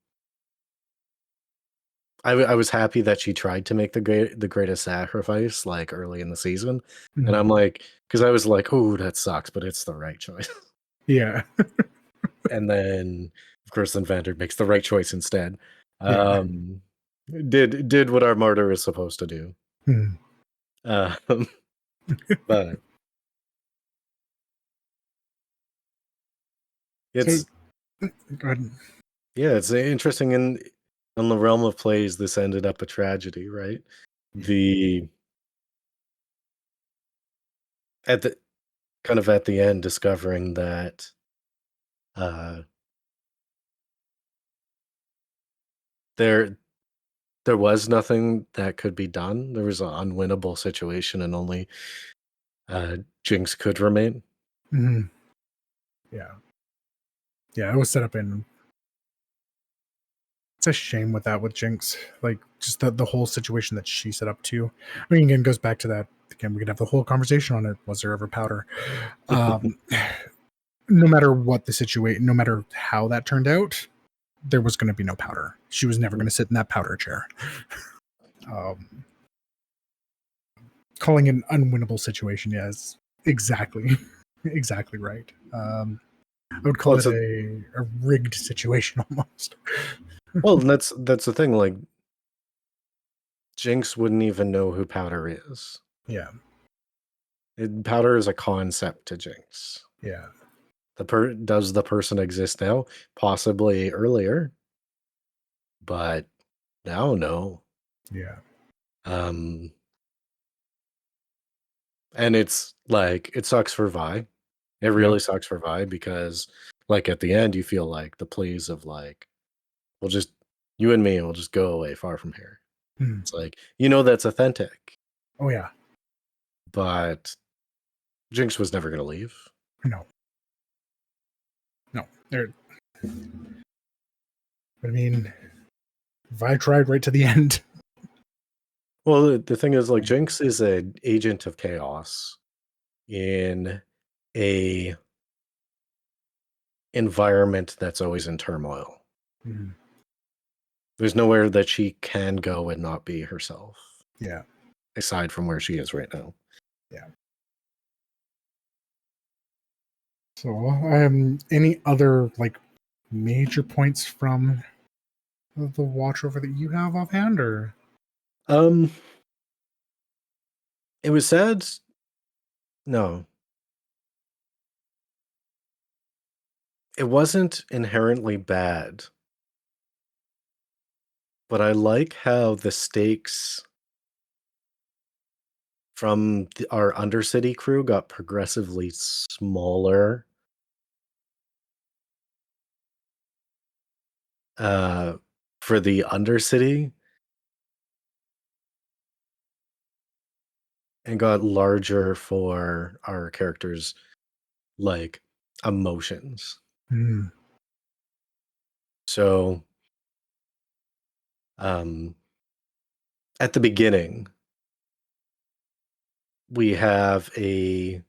I was happy that she tried to make the greatest sacrifice like early in the season, and I'm like, because I was like, oh, that sucks, but it's the right choice. Yeah. And then, of course, then Vander makes the right choice instead. Yeah. Did what our martyr is supposed to do. Hmm. But So, it's go ahead. yeah, it's interesting in the realm of plays. This ended up a tragedy, right? The at the kind of at the end, discovering that uh, there there was nothing that could be done. There was an unwinnable situation, and only Jinx could remain. Hmm. Yeah. Yeah, it was set up in. It's a shame with that with Jinx, like just the whole situation that she set up too. I mean, again, it goes back to that. Again, we could have the whole conversation on it. Was there ever powder? Um, no matter what the situation, no matter how that turned out, there was going to be no powder. She was never going to sit in that powder chair. Um, Calling it an unwinnable situation, yes, exactly, exactly right. I would Well, call it's it a rigged situation almost. and that's the thing. Like Jinx wouldn't even know who Powder is. Yeah, Powder is a concept to Jinx. yeah, Does the person exist now? Possibly earlier, but now no. yeah, Um, and it's like it sucks for Vi. It yep. really sucks for Vi because, like at the end, you feel like the pleas of like, we'll just you and me will just go away far from here. Hmm. It's like that's authentic, Oh yeah, but Jinx was never gonna leave. no, no. There. But I mean, Vi tried right to the end. Well, the thing is, like, Jinx is an agent of chaos in a environment that's always in turmoil. Mhm. There's nowhere that she can go and not be herself, Yeah, aside from where she is right now. yeah. So, any other like major points from the watch over that you have offhand, or Um, it was sad. No, it wasn't inherently bad, but I like how the stakes from our Undercity crew got progressively smaller uh, for the Undercity and got larger for our characters' like emotions. Hmm. So, um, at the beginning, we have a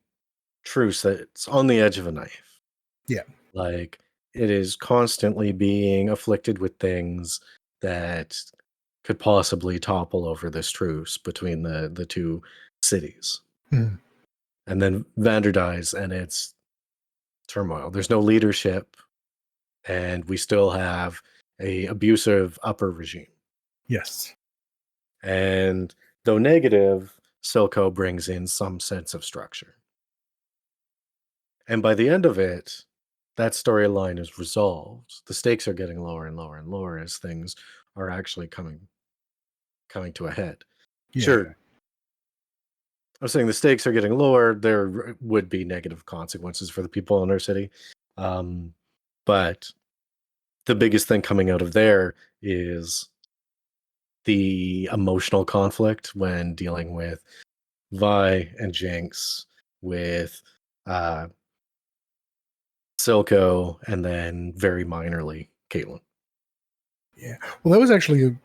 truce that's on the edge of a knife. Yeah. Like it is constantly being afflicted with things that could possibly topple over this truce between the two cities. Hmm. And then Vander dies and it's turmoil. There's no leadership and we still have a abusive upper regime. Yes. And though negative, Silco brings in some sense of structure. And by the end of it, that storyline is resolved. The stakes are getting lower and lower and lower as things are actually coming to a head. Yeah. Sure, I was saying the stakes are getting lower. There would be negative consequences for the people in our city. Um, but the biggest thing coming out of there is the emotional conflict when dealing with Vi and Jinx, with uh, Silco, and then very minorly Caitlyn. Yeah. Well, that was actually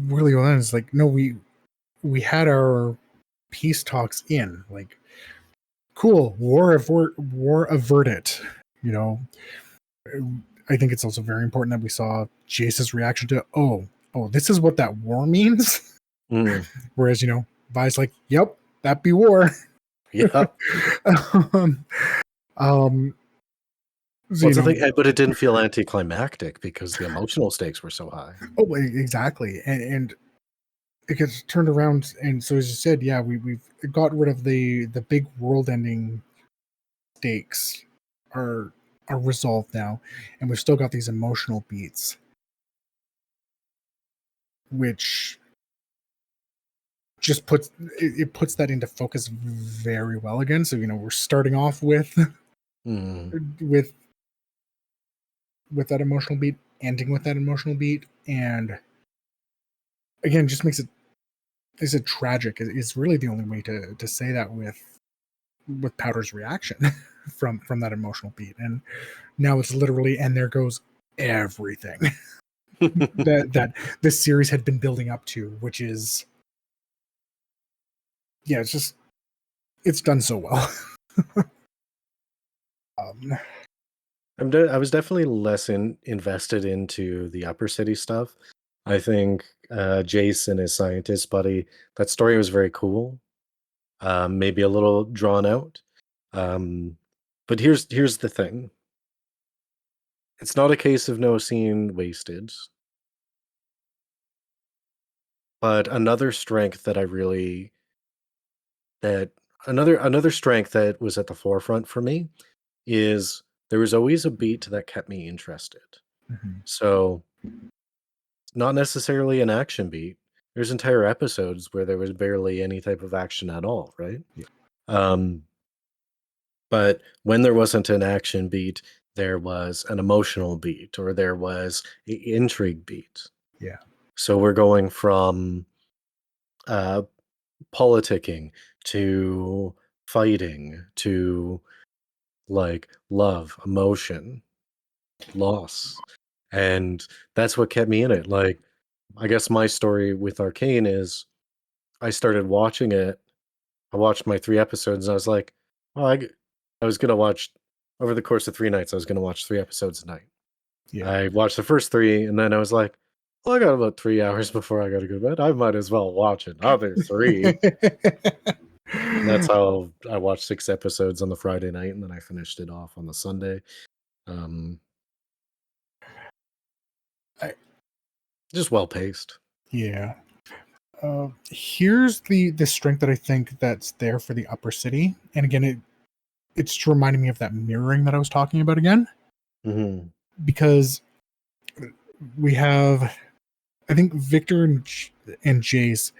really well done. It's like, no, we had our peace talks in. Like, cool, war averted. You know, I think it's also very important that we saw Jace's reaction to, oh, this is what that war means. Mm, Whereas, Vi's like, yep, that be war. yeah. um, um, so, What's the thing? But it didn't feel anticlimactic because the emotional stakes were so high. oh, exactly. And it gets turned around. And so, as you said, yeah, we've got rid of the big world ending stakes are resolved now. And we've still got these emotional beats, which just puts that into focus very well again. So we're starting off with with that emotional beat, ending with that emotional beat, and again just makes it tragic. It's really the only way to say that with Powder's reaction from that emotional beat. And now it's literally, and there goes everything that this series had been building up to, which is, yeah, it's done so well. um, I was definitely less invested into the upper city stuff. I think Jace and his scientist buddy, that story was very cool. Maybe a little drawn out. But here's the thing. It's not a case of no scene wasted. But another strength that I really that another strength that was at the forefront for me is there was always a beat that kept me interested. mhm. So not necessarily an action beat. There's entire episodes where there was barely any type of action at all, right? Yeah. Um, but when there wasn't an action beat, there was an emotional beat or there was an intrigue beat. Yeah. So we're going from uh, politicking to fighting to like love, emotion, loss. And that's what kept me in it. Like, I guess my story with Arcane is I started watching it. I watched my 3 episodes and I was like, well, I was going to watch over the course of 3 nights, I was going to watch 3 episodes a night. Yeah. I watched the first 3 and then I was like, well, I got about 3 hours before I got to go to bed. I might as well watch another 3. And that's how I watched 6 episodes on the Friday night and then I finished it off on the Sunday. Um, I, just well paced. yeah. Here's the strength that I think that's there for the upper city, and again, it's reminding me of that mirroring that I was talking about again, Hmm. because we have, I think Victor and Jace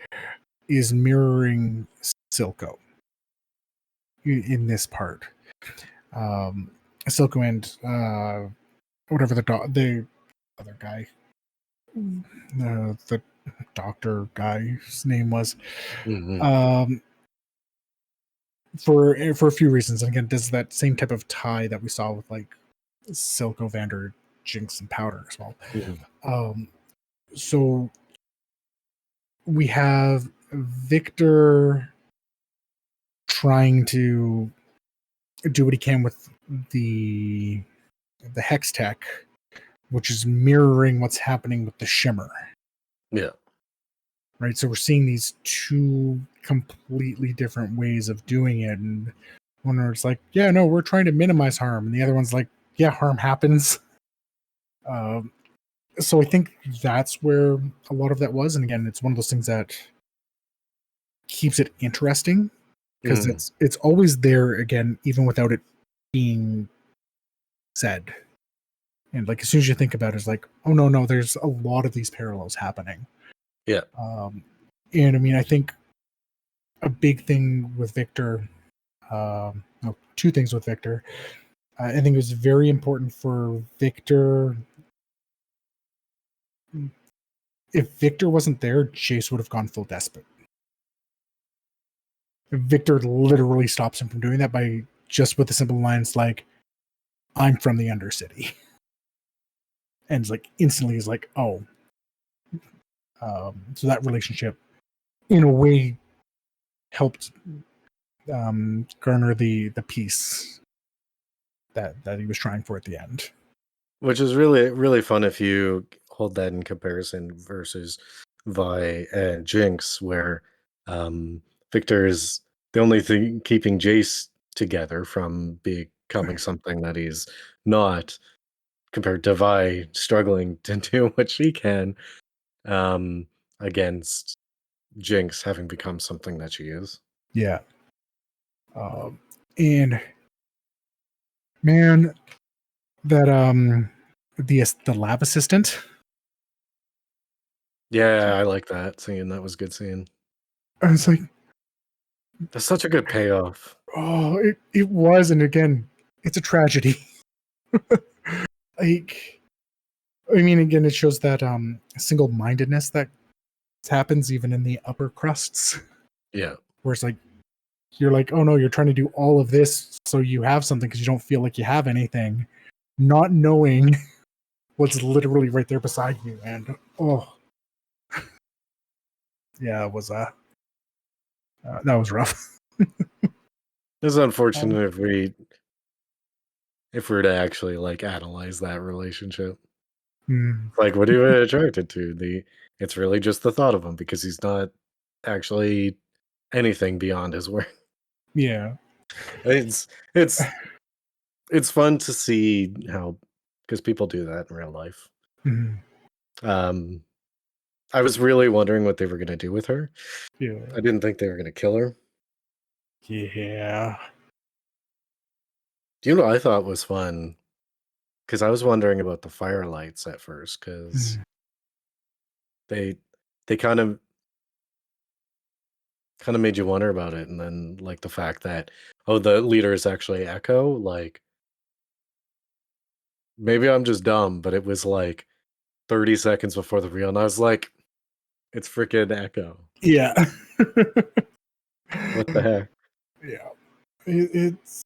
is mirroring Silco in this part. Silco and whatever the other guy, the doctor guy's name was. Hmm. Um, for a few reasons. And again, does that same type of tie that we saw with like Silco, Vander, Jinx, and Powder as well. Hmm. Um, so we have Victor trying to do what he can with the hex tech, which is mirroring what's happening with the shimmer. Yeah. Right. So we're seeing these two completely different ways of doing it. And one where it's like, yeah, no, we're trying to minimize harm. And the other one's like, yeah, harm happens. Um, so I think that's where a lot of that was. And again, it's one of those things that keeps it interesting because Hmm. it's always there again, even without it being said. And like as soon as you think about it, it's like, oh no, there's a lot of these parallels happening. Yeah. Um, and I mean, I think a big thing with Victor, no, two things with Victor. I think it was very important for Victor if Victor wasn't there, Jace would have gone full despot. Victor literally stops him from doing that by just with the simple lines like, "I'm from the Undercity," and it's like instantly is like, oh. So that relationship, in a way, helped garner the peace that he was trying for at the end. Which is really, really fun if you hold that in comparison versus Vi and Jinx, where Victor is the only thing keeping Jace together from becoming something that he's not, compared to Vi struggling to do what she can against Jinx having become something that she is. Yeah. And man, that the lab assistant. Yeah, I like that scene. That was a good scene. I was like, That's such a good payoff. oh, it was, and again, it's a tragedy. Like, I mean, again, it shows that single-mindedness that happens even in the upper crusts, Yeah. where it's like you're like, oh no, you're trying to do all of this so you have something because you don't feel like you have anything, not knowing what's literally right there beside you, and oh, yeah, it was that was rough. It's unfortunate if we were to actually like analyze that relationship. Like, what are you attracted to? It's really just the thought of him because he's not actually anything beyond his work. Yeah. It's it's it's fun to see how, because people do that in real life. Mhm. I was really wondering what they were gonna do with her. Yeah. I didn't think they were gonna kill her. Yeah. Do you know what I thought was fun? Because I was wondering about the firelights at first, because Mhm. they kind of made you wonder about it, and then like the fact that, oh, the leader is actually Echo. Like, maybe I'm just dumb, but it was like 30 seconds before the reveal, and I was like, it's freaking Echo. Yeah. What the heck? Yeah. It's.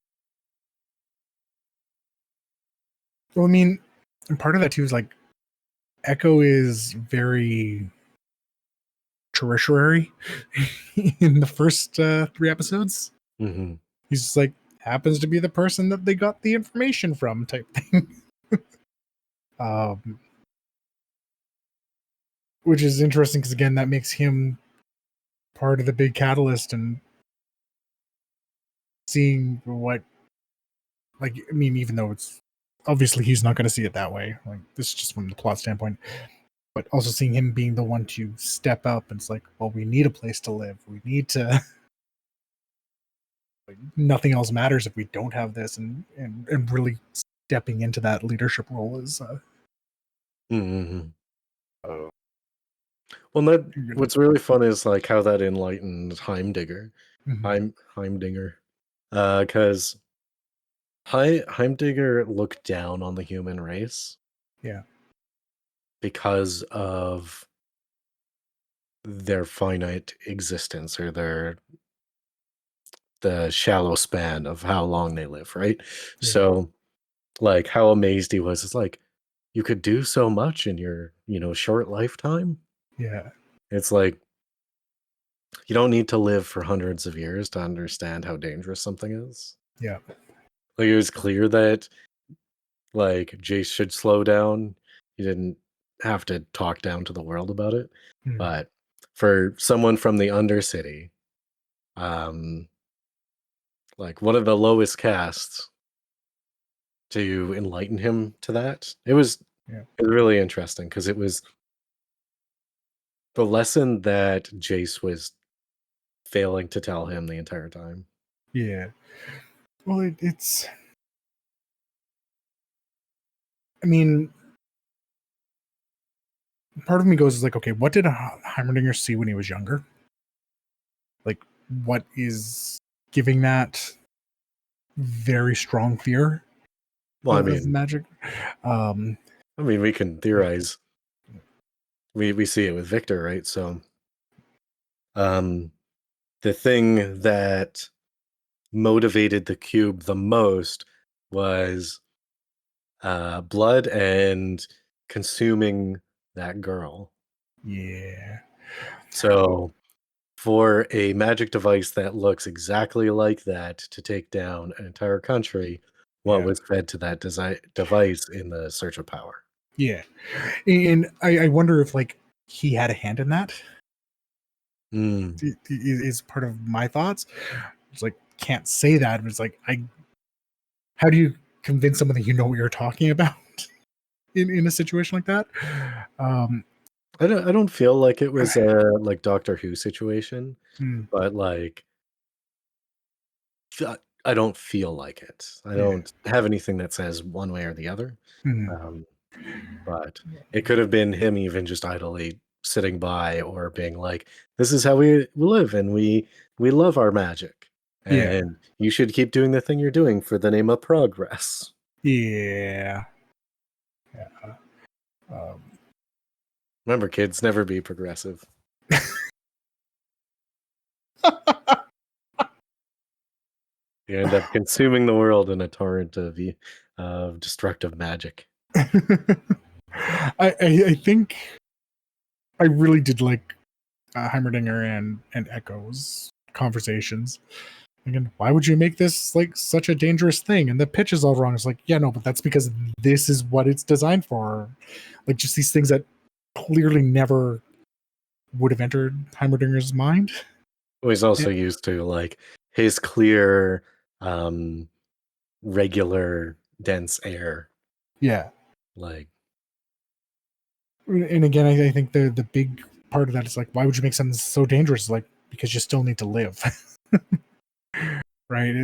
Well, I mean, and part of that too is like Echo is very tertiary in the first 3 episodes. Hmm. He's just like happens to be the person that they got the information from, type thing. um, which is interesting because again, that makes him part of the big catalyst and seeing what, like, I mean, even though it's obviously he's not going to see it that way, like this is just from the plot standpoint, but also seeing him being the one to step up and it's like, well, we need a place to live, we need to, like, nothing else matters if we don't have this, and really stepping into that leadership role is Hmm. uh, Well, that good. what's really fun is like how that enlightened Heimdigger, Mhm. Heimdinger, because Heimdigger looked down on the human race Yeah, because of their finite existence, or the shallow span of how long they live, right? yeah, So like how amazed he was. It's like, you could do so much in your, short lifetime. yeah, It's like, you don't need to live for hundreds of years to understand how dangerous something is. yeah, Like, it was clear that like Jace should slow down. He didn't have to talk down to the world about it. mm, But for someone from the Undercity, um, like one of the lowest castes, to enlighten him to that, yeah, it was really interesting because it was the lesson that Jace was failing to tell him the entire time. yeah. Well, it's. I mean, part of me goes is like, okay, what did Heimerdinger see when he was younger? Like, what is giving that very strong fear Well, of magic? Um, we can like, theorize we see it with Victor, right? So, um, the thing that motivated the cube the most was blood and consuming that girl. Yeah. So, for a magic device that looks exactly like that to take down an entire country, what Yeah. was fed to that device in the search of power? Yeah. And I wonder if like he had a hand in that. Mm. Is part of my thoughts. It's like can't say that, but it's like I how do you convince someone that you know what you're talking about in a situation like that? Um I don't feel like it was a like Doctor Who situation, hmm, but like I don't feel like it. I yeah. don't have anything that says one way or the other. Hmm, Um, but it could have been him even just idly sitting by or being like, "This is how we live, and we love our magic, yeah. and you should keep doing the thing you're doing for the name of progress." Yeah. Yeah. Um, Remember, kids, never be progressive. You end up consuming the world in a torrent of destructive magic. I think I really did like Heimerdinger and Echo's conversations. Again, why would you make this like such a dangerous thing? And the pitch is all wrong. It's like, yeah, no, but that's because this is what it's designed for. Like just these things that clearly never would have entered Heimerdinger's mind. Well, he's Yeah, also used to like his clear, um, regular, dense air. yeah. Like, And again, I think the big part of that is like, why would you make something so dangerous? Like because you still need to live, right?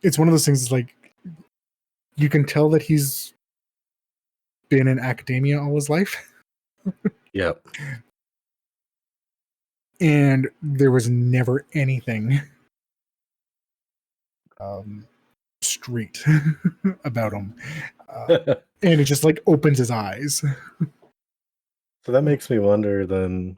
It's one of those things. It's like you can tell that he's been in academia all his life, yep. and there was never anything um, street about him, So and it just like opens his eyes. that makes me wonder then,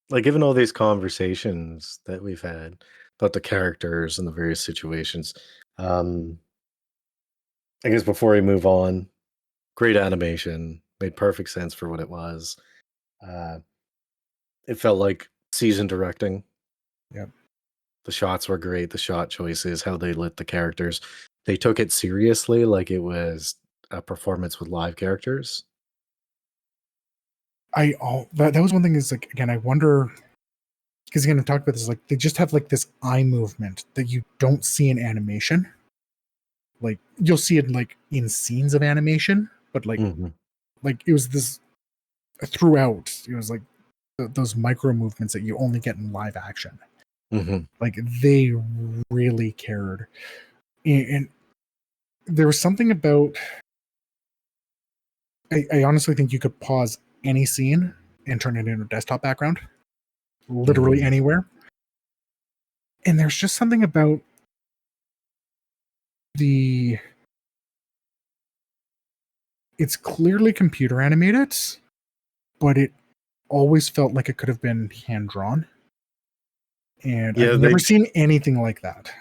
like, given all these conversations that we've had about the characters and the various situations, um, I guess before we move on, great animation, made perfect sense for what it was. Uh, it felt like seasoned directing. Yep. The shots were great, the shot choices, how they lit the characters. They took it seriously like it was a performance with live characters. That was one thing is like again I wonder because again I talked about this like they just have like this eye movement that you don't see in animation. Like you'll see it like in scenes of animation, but Mhm, like it was this throughout. It was like those micro movements that you only get in live action. mhm. Like they really cared, and there was something about. I honestly think you could pause any scene and turn it into a desktop background, literally Mhm. anywhere. And there's just something about the. It's clearly computer animated, but it always felt like it could have been hand drawn. And I've Yeah, never seen anything like that.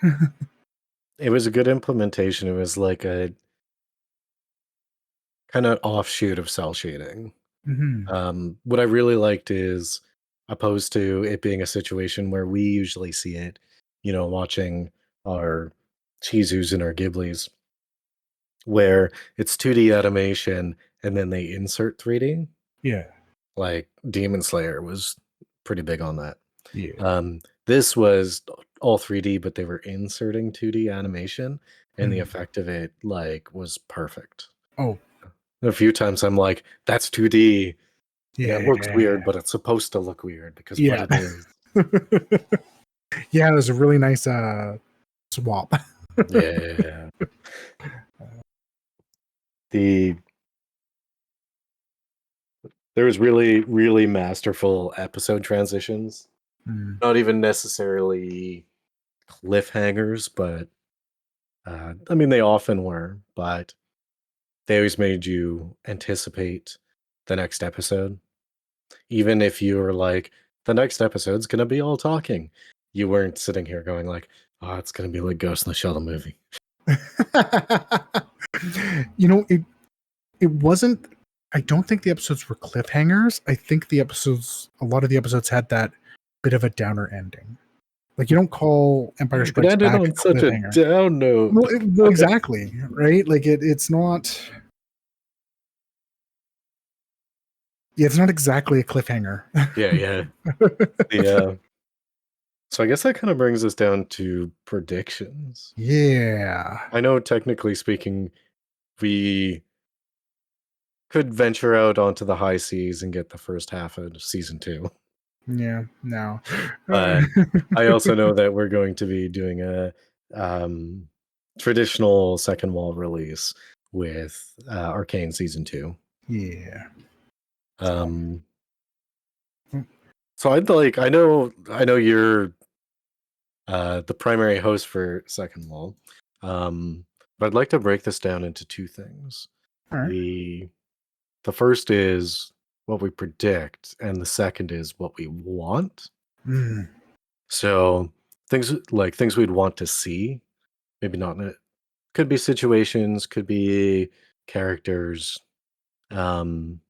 it was a good implementation. It was like a kinda offshoot of cell shading. Hmm. What I really liked is, opposed to it being a situation where we usually see it, watching our Chizus and our Ghiblis, where it's 2D animation and then they insert 3D. Yeah. Like Demon Slayer was pretty big on that. Yeah. This was all 3D, but they were inserting 2D animation, and the Mm. effect of it, like, was perfect. Oh, A few times I'm like, "That's 2D, and it looks yeah. weird, but it's supposed to look weird because what Yeah. it is." Yeah, it was a really nice swap. Yeah. The There was really, really masterful episode transitions. Mm. Not even necessarily cliffhangers, but, I mean, they often were, but they always made you anticipate the next episode. Even if you were like, the next episode's gonna be all talking. You weren't sitting here going like, oh, it's gonna be like Ghost in the Shell the movie. It wasn't. I don't think the episodes were cliffhangers. I think a lot of the episodes had that bit of a downer ending. Like, you don't call Empire It Strikes ended Back a on such a cliffhanger. down note. Well, exactly, right? Like it's not. Yeah, it's not exactly a cliffhanger. Yeah. Yeah. So I guess that kind of brings us down to predictions. Yeah. I know technically speaking, we could venture out onto the high seas and get the first half of season 2. Yeah. No. But I also know that we're going to be doing a traditional second wall release with Arcane season 2. Yeah. Um, so I know you're the primary host for Second Wall. But I'd like to break this down into two things. All right. The first is what we predict, and the second is what we want. Mm, So things we'd want to see, maybe not in it. Could be situations, could be characters, um,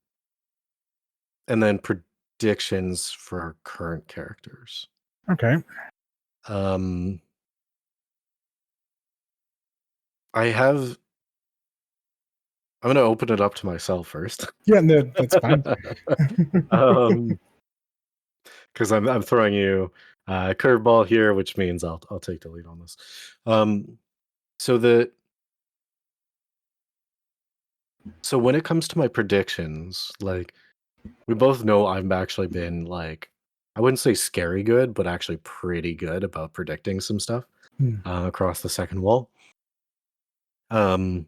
and then predictions for our current characters. okay. Um, I have I'm gonna open it up to myself first. Yeah, no, that's fine. Because I'm throwing you a curveball here, which means I'll take the lead on this. So the so when it comes to my predictions, like we both know I've actually been like I wouldn't say scary good, but actually pretty good about predicting some stuff Hmm, across the second wall. Um,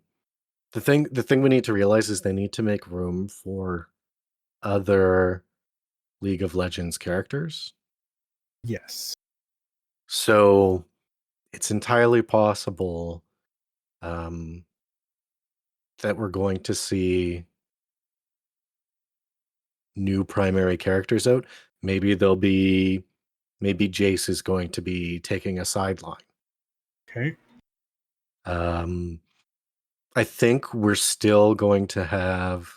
the thing we need to realize is they need to make room for other League of Legends characters. yes. So it's entirely possible um, that we're going to see new primary characters out. Maybe maybe Jace is going to be taking a sideline. Okay. Um, I think we're still going to have,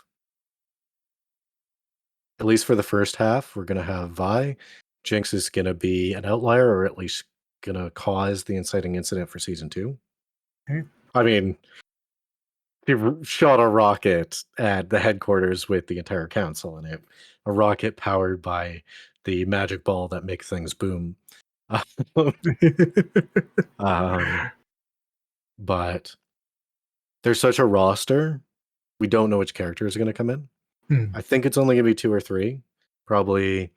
at least for the first half, we're going to have Vi. Jinx is going to be an outlier, or at least going to cause the inciting incident for season 2. Okay. I mean, he shot a rocket at the headquarters with the entire council in it. A rocket powered by the magic ball that makes things boom. um, but there's such a roster. We don't know which characters are going to come in. Hmm, I think it's only going to be 2 or 3. Probably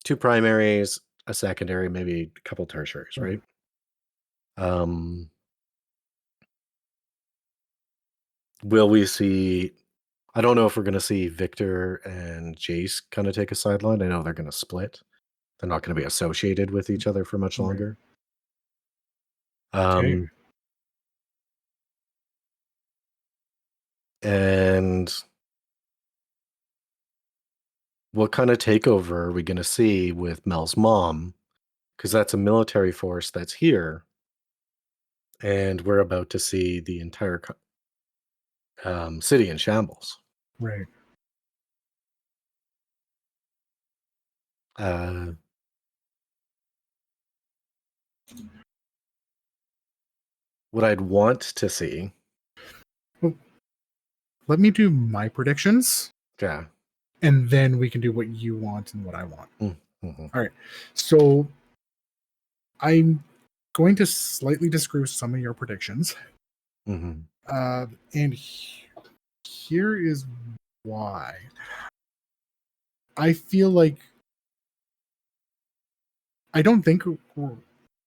2 primaries, a secondary, maybe a couple tertiaries, right. right? Um, will we see I don't know if we're going to see Victor and Jace kind of take a sideline. I know they're going to split. They're not going to be associated with each other for much Right. longer. Okay. Um, and what kind of takeover are we going to see with Mel's mom? Because that's a military force that's here, and we're about to see the entire city in shambles. Right. Uh, what I'd want to see, Well, let me do my predictions, yeah, and then we can do what you want and what I want. mhm, All right. So I'm going to slightly disagree with some of your predictions. mhm, And here is why. I feel like I don't think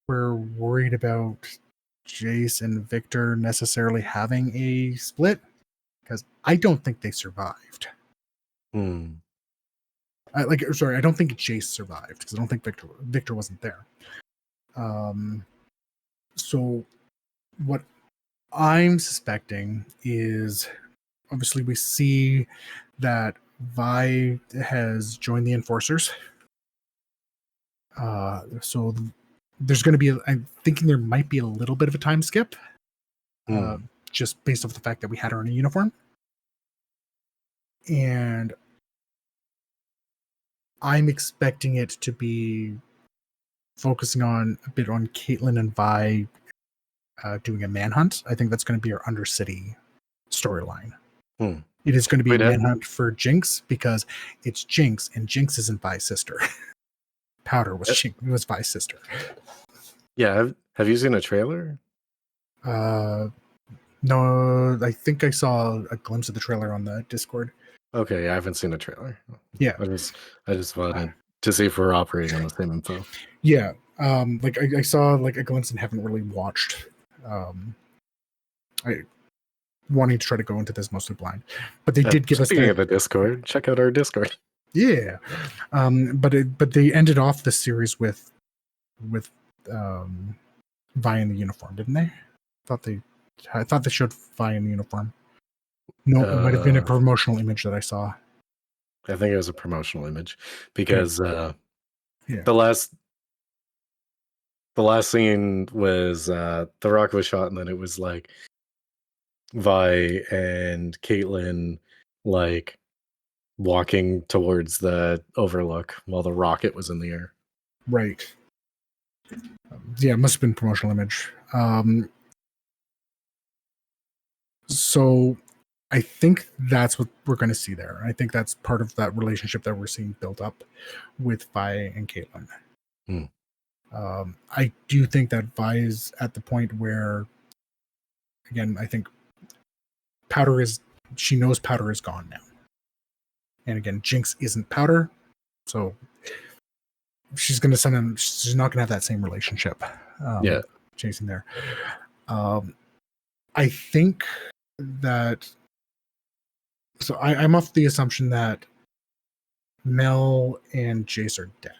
we're worried about Jace and Victor necessarily having a split because I don't think they survived. mm, Sorry, I don't think Jace survived because I don't think Victor wasn't there. So what I'm suspecting is obviously we see that Vi has joined the Enforcers. So there's going to be, I'm thinking there might be a little bit of a time skip, just based off the fact that we had her in a uniform. And I'm expecting it to be focusing on a bit on Caitlin and Vi doing a manhunt. I think that's going to be our Undercity storyline. It is going to be a manhunt for Jinx because it's Jinx, and Jinx isn't Vi's sister. Powder was Vi's sister. Yeah, have you seen a trailer? No, I think I saw a glimpse of the trailer on the Discord. Okay, I haven't seen a trailer. Yeah, I just wanted to see if we're operating on the same info. Yeah, like I saw like a glimpse and haven't really watched. I wanting to try to go into this mostly blind, but they did give us. Speaking of the Discord, check out our Discord. Yeah, but they ended off the series with Vi in the uniform, didn't they? I thought they showed Vi in the uniform. No, it might have been a promotional image that I saw. I think it was a promotional image because yeah. the last scene was the rocket was shot, and then it was like Vi and Caitlin like walking towards the overlook while the rocket was in the air. Right. Yeah, it must have been promotional image. So I think that's what we're going to see there. I think that's part of that relationship that we're seeing built up with Vi and Caitlin. I do think that Vi is at the point where, again, I think she knows Powder is gone now. And again, Jinx isn't Powder, so she's going to send him. She's not going to have that same relationship. Chasing there. I think that. So I'm off the assumption that Mel and Jace are dead.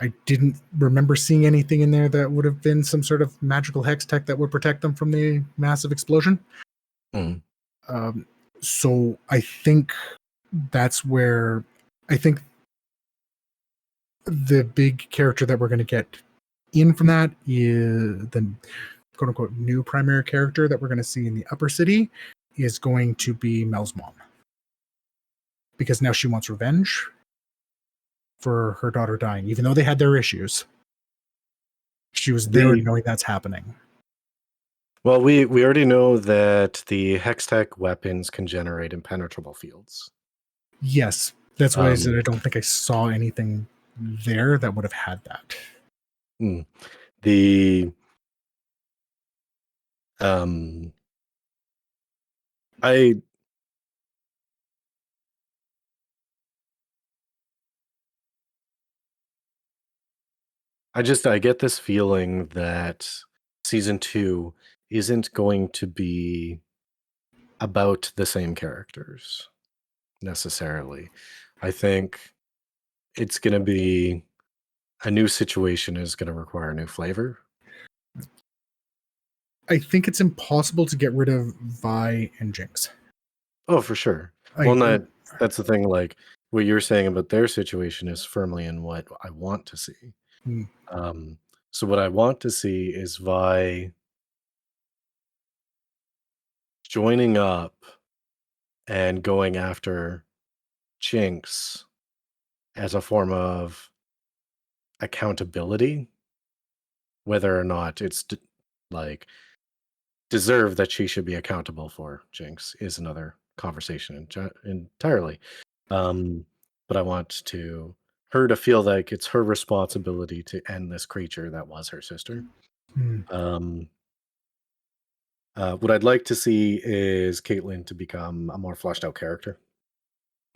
I didn't remember seeing anything in there that would have been some sort of magical hex tech that would protect them from the massive explosion. So I think that's where I think the big character that we're going to get in from that is the quote unquote new primary character that we're going to see in the upper city is going to be Mel's mom. Because now she wants revenge for her daughter dying, even though they had their issues. She was there knowing that's happening. Well, we already know that the Hextech weapons can generate impenetrable fields. Yes, that's why I said I don't think I saw anything there that would have had that. I get this feeling that season 2 isn't going to be about the same characters necessarily. I think it's going to be a new situation is going to require a new flavor. I think it's impossible to get rid of Vi and Jinx. Oh, for sure. That's the thing. Like what you're saying about their situation is firmly in what I want to see. So what I want to see is Vi joining up and going after Jinx as a form of accountability, whether or not it's deserved that she should be accountable for Jinx is another conversation entirely. But I want her to feel like it's her responsibility to end this creature that was her sister. What I'd like to see is Caitlin to become a more fleshed out character.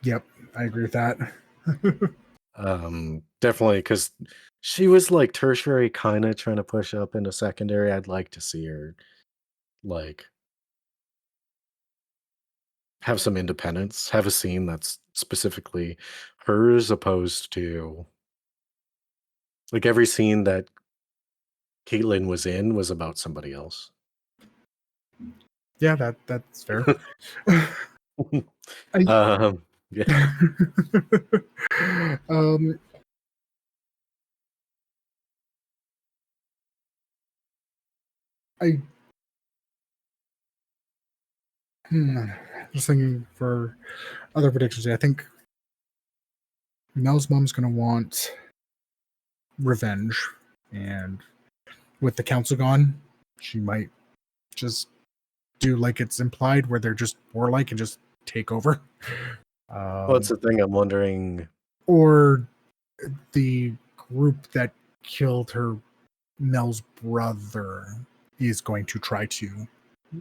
Yep, I agree with that. Definitely, because she was like tertiary, kind of trying to push up into secondary. I'd like to see her like have some independence, have a scene that's specifically hers, opposed to like every scene that Caitlin was in was about somebody else. Yeah, that's fair. I Yeah. um I just thinking for other predictions. I think Mel's mom's gonna want revenge, and with the council gone, she might just do like it's implied, where they're just warlike and just take over. Well, that's the thing. I'm wondering. Or the group that killed her Mel's brother is going to try to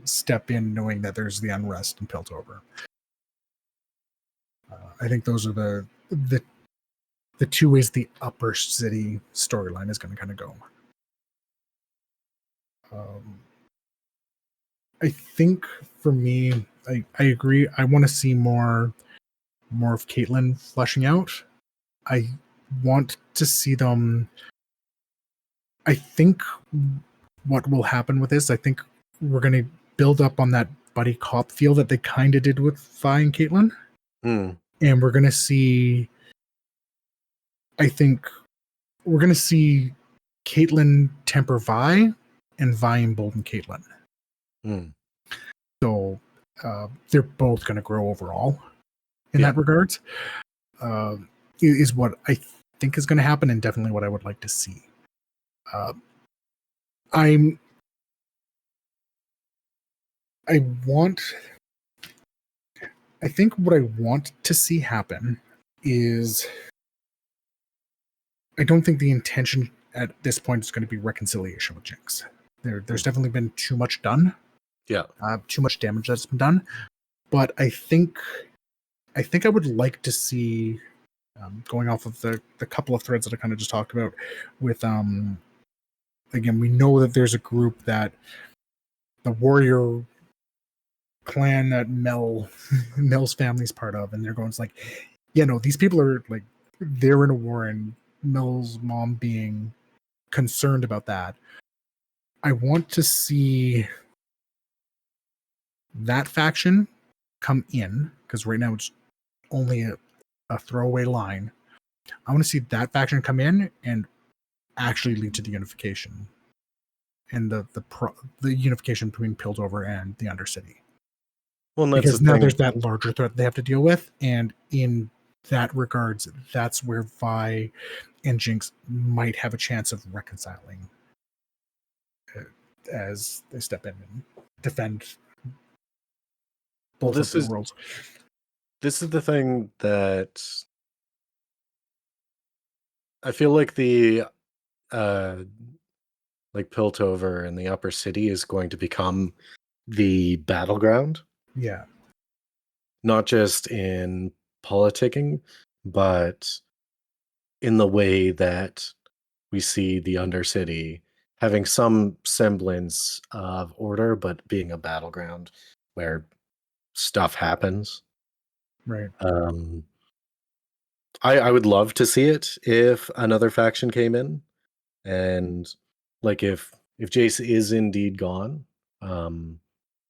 step in, knowing that there's the unrest in Piltover. I think those are the two ways the upper city storyline is going to kind of go. I think for me, I agree. I want to see more of Caitlyn fleshing out. I want to see them. I think what will happen with this, I think we're going to build up on that buddy cop feel that they kind of did with Vi and Caitlyn. And we're going to see, I think we're going to see Caitlyn temper Vi and Vi embolden Caitlyn. So they're both going to grow overall in that regard. Is what I think is going to happen, and definitely what I would like to see. I think what I want to see happen is, I don't think the intention at this point is going to be reconciliation with Jinx. There's definitely been too much done. Yeah. Too much damage that's been done. But I think I would like to see, going off of the couple of threads that I kind of just talked about, with again, we know that there's a group that the warrior clan that Mel's family's part of, and they're going, it's like, yeah, no, these people are like, they're in a war, and Mel's mom being concerned about that. I want to see that faction come in, because right now it's only a throwaway line. I want to see that faction come in and actually lead to the unification, and the unification between Piltover and the Undercity. Well, and that's Because the now thing. there's that larger threat they have to deal with, and in that regards, that's where Vi and Jinx might have a chance of reconciling, as they step in and defend both of their worlds. This is the thing that I feel like the like Piltover and the upper city is going to become the battleground. Yeah. Not just in politicking, but in the way that we see the Undercity having some semblance of order, but being a battleground where stuff happens. Right. I would love to see it if another faction came in, and like if Jace is indeed gone,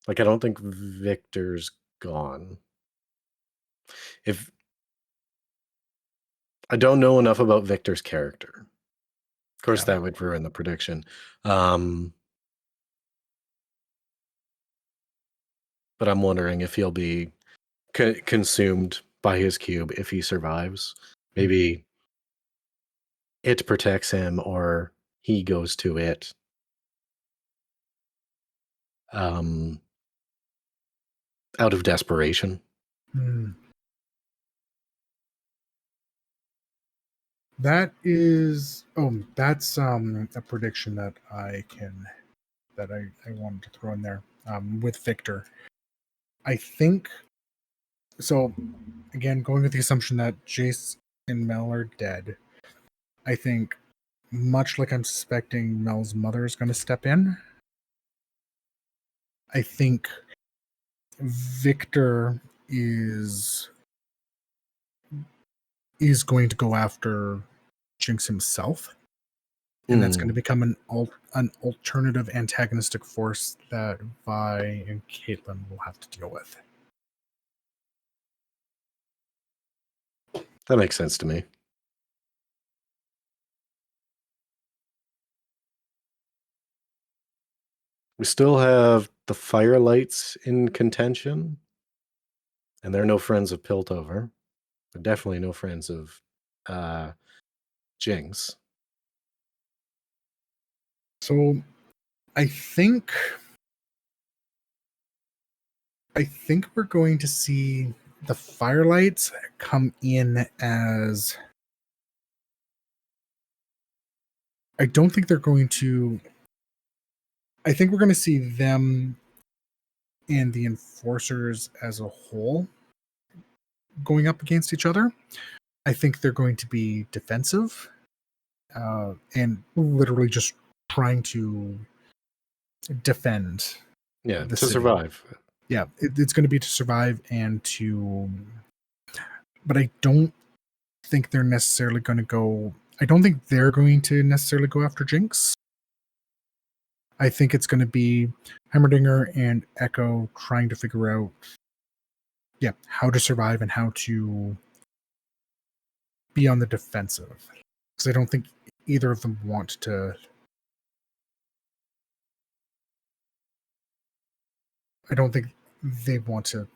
like I don't think Victor's gone. If I don't know enough about Victor's character, of course, that would ruin the prediction. But I'm wondering if he'll be consumed by his cube if he survives. Maybe it protects him, or he goes to it. Out of desperation. That is that's a prediction that I wanted to throw in there, with Victor. I think so. Again, going with the assumption that Jace and Mel are dead, I think, much like I'm suspecting Mel's mother is going to step in, I think Victor is going to go after Jinx himself. and that's going to become an alternative antagonistic force that Vi and Caitlin will have to deal with. That makes sense to me. We still have the Firelights in contention, and they're no friends of Piltover. They're definitely no friends of Jinx. So I think we're going to see the Firelights come in as, I don't think they're going to, I think we're going to see them and the Enforcers as a whole going up against each other. I think they're going to be defensive and literally just trying to defend. Yeah, the to city. survive. Yeah, it's going to be to survive and to. But I don't think they're necessarily going to go. I don't think they're going to necessarily go after Jinx. I think it's going to be Heimerdinger and Echo trying to figure out, how to survive and how to be on the defensive. Because I don't think either of them want to. I don't think they want to.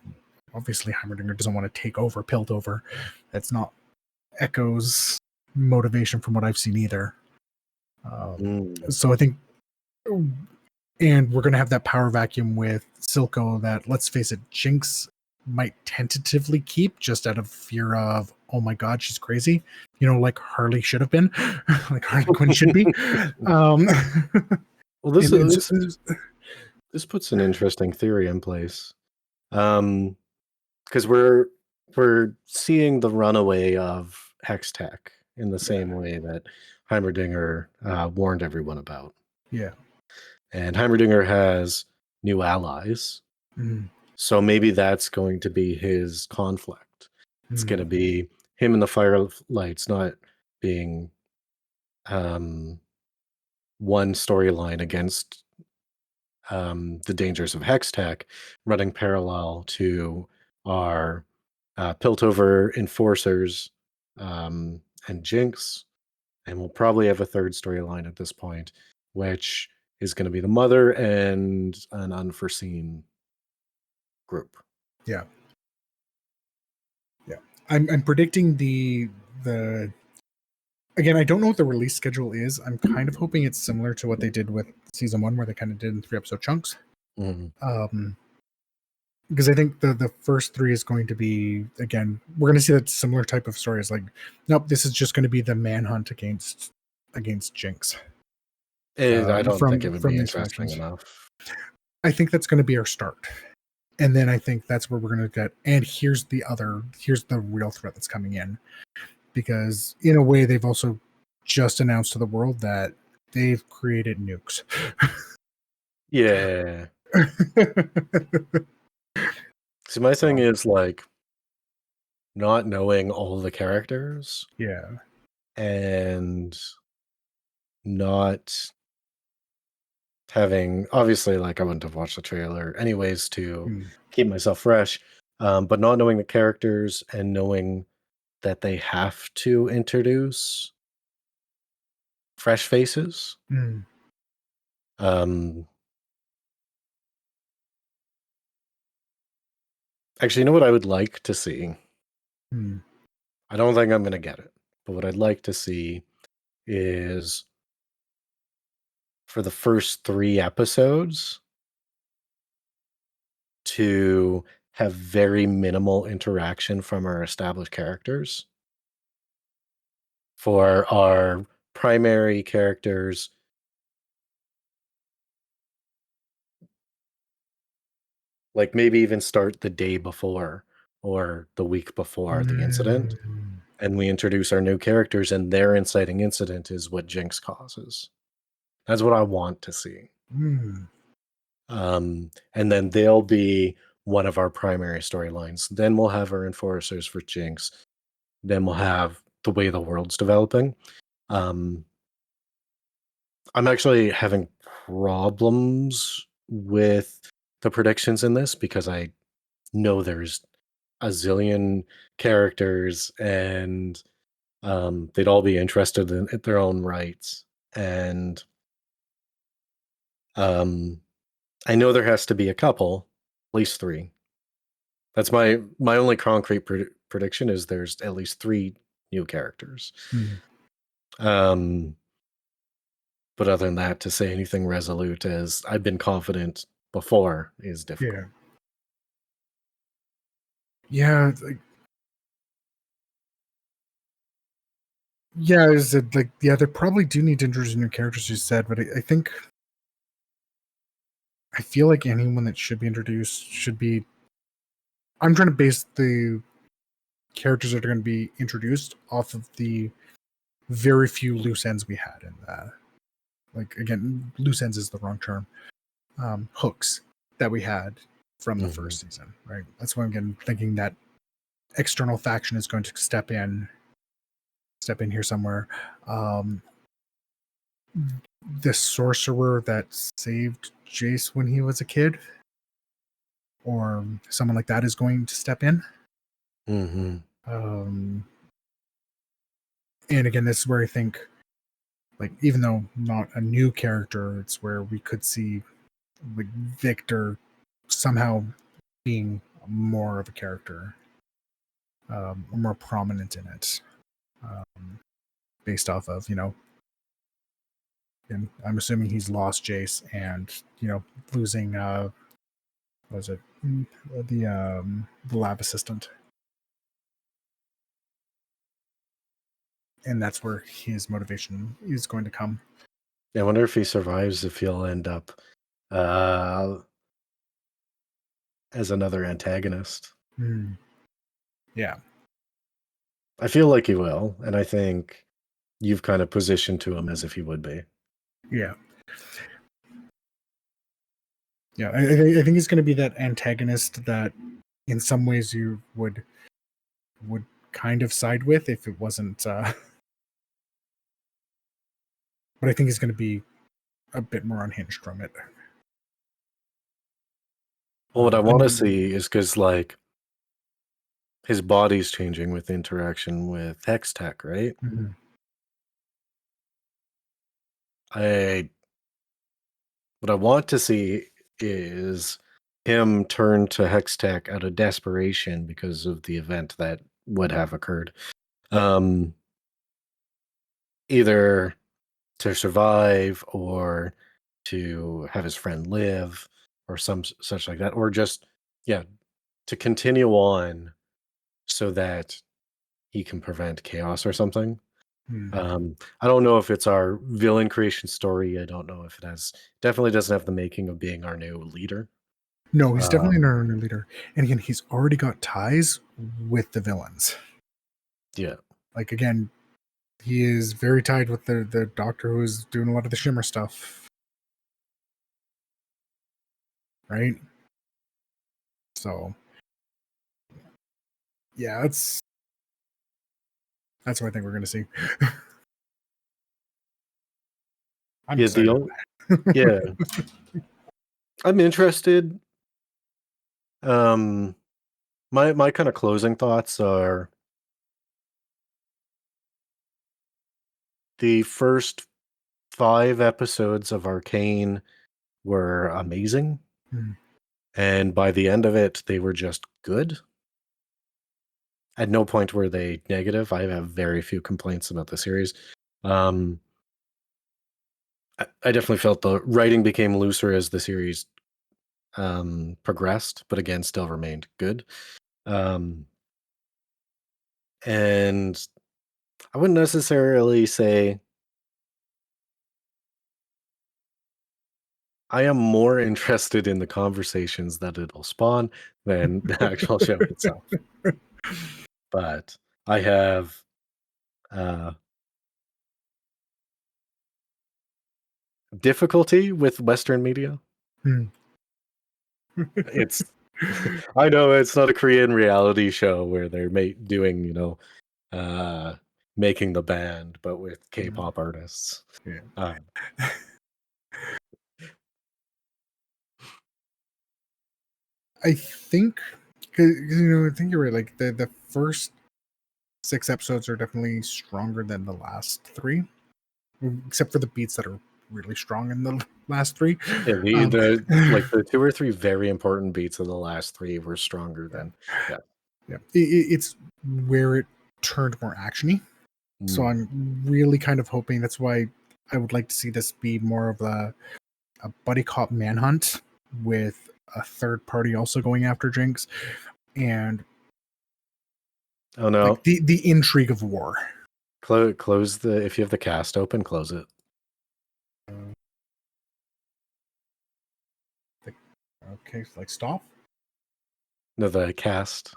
Obviously, Heimerdinger doesn't want to take over Piltover. That's not Echo's motivation from what I've seen either. So I think, and we're going to have that power vacuum with Silco that, let's face it, Jinx might tentatively keep just out of fear of, oh my god, she's crazy. Like Harley should have been, like Harley Quinn should be. Well, this puts an interesting theory in place. Because we're seeing the runaway of Hex Tech in the same way that Heimerdinger warned everyone about. Yeah. And Heimerdinger has new allies. So maybe that's going to be his conflict. It's going to be him and the Firelights not being one storyline against the dangers of Hex Tech, running parallel to our Piltover Enforcers and Jinx. And we'll probably have a third storyline at this point, which is going to be the Mother and an unforeseen group. Yeah. I'm predicting the again, I don't know what the release schedule is. I'm kind of hoping it's similar to what they did with season 1, where they kind of did in 3-episode chunks. Because I think the first 3 is going to be, again, we're going to see that similar type of story. Is like, nope, this is just going to be the manhunt against Jinx. I don't think it would be interesting enough. I think that's going to be our start. And then I think that's where we're going to get, and here's the real threat that's coming in. Because in a way, they've also just announced to the world that they've created nukes. Yeah. See, my thing is like not knowing all the characters. Yeah. And not having, obviously, like I wouldn't have watched the trailer anyways to keep myself fresh, but not knowing the characters and knowing that they have to introduce fresh faces. Actually, you know what I would like to see? I don't think I'm going to get it, but what I'd like to see is for the first 3 episodes to have very minimal interaction from our established characters. For our primary characters, like maybe even start the day before or the week before the incident, and we introduce our new characters, and their inciting incident is what Jinx causes. That's what I want to see. And then they'll be one of our primary storylines. Then we'll have our enforcers for Jinx. Then we'll have the way the world's developing. I'm actually having problems with the predictions in this because I know there's a zillion characters and they'd all be interested in their own rights. And um, I know there has to be a couple, at least three. That's my only concrete prediction is there's at least three new characters. Hmm. Um, but other than that, to say anything resolute as I've been confident before is Yeah. difficult. Yeah. Yeah, is it like yeah, they probably do need to introduce new characters, you said, but I think I feel like anyone that should be introduced should be. I'm trying to base the characters that are going to be introduced off of the very few loose ends we had in that. Like again, loose ends is the wrong term. Hooks that we had from the Hmm. first season, right? That's why I'm again thinking that external faction is going to step in here somewhere. Um, the sorcerer that saved Jace when he was a kid, or someone like that, is going to step in. Hmm. Um, and again, this is where I think, like, even though not a new character, it's where we could see like Victor somehow being more of a character, more prominent in it, based off of and I'm assuming he's lost Jace and losing what was it the lab assistant, and that's where his motivation is going to come. I wonder if he survives, if he'll end up uh, as another antagonist. Hmm. Yeah, I feel like he will, and I think you've kind of positioned to him as if he would be. yeah, yeah. I think he's going to be that antagonist that, in some ways, you would kind of side with if it wasn't. But I think he's going to be a bit more unhinged from it. Well, what I I want to mean, see is because, like, his body's changing with interaction with Hex Tech, right? mhm, I What I want to see is him turn to Hex Tech out of desperation because of the event that would have occurred. Um, Either to survive or to have his friend live or such like that, or just, yeah, to continue on so that he can prevent chaos or something. mm. I don't know if it's our villain creation story. I don't know if it has, definitely doesn't have the making of being our new leader. No, he's definitely Um, not a new leader. And again, he's already got ties with the villains. yeah. Like again, he is very tied with the doctor who is doing a lot of the Shimmer stuff, right? So yeah, that's what I think we're gonna see. I'm Yeah, excited. yeah, I'm interested. Um, my kind of closing thoughts are the first 5 episodes of Arcane were amazing, Mm, and by the end of it, they were just good. At no point were they negative. I have very few complaints about the series. Um, I definitely felt the writing became looser as the series progressed, but again, still remained good. Um, and I wouldn't necessarily say I am more interested in the conversations that it'll spawn than the actual show itself. But I have uh, difficulty with Western media. mm. It's I know it's not a Korean reality show where they're doing, uh, making the band, but with K-pop artists. Yeah. Uh, I think, 'cause, I think you're right. Like the first 6 episodes are definitely stronger than the last 3, except for the beats that are really strong in the last 3. yeah, Um, the 2 or 3 very important beats of the last 3 were stronger yeah, than yeah. yeah. It's where it turned more actiony. So Mm. I'm really kind of hoping that's why I would like to see this be more of a buddy cop manhunt with a third party also going after Jinx, and Oh, no. like the intrigue of war. Close the if you have the cast open, close it. Okay, so like stop. No, the cast,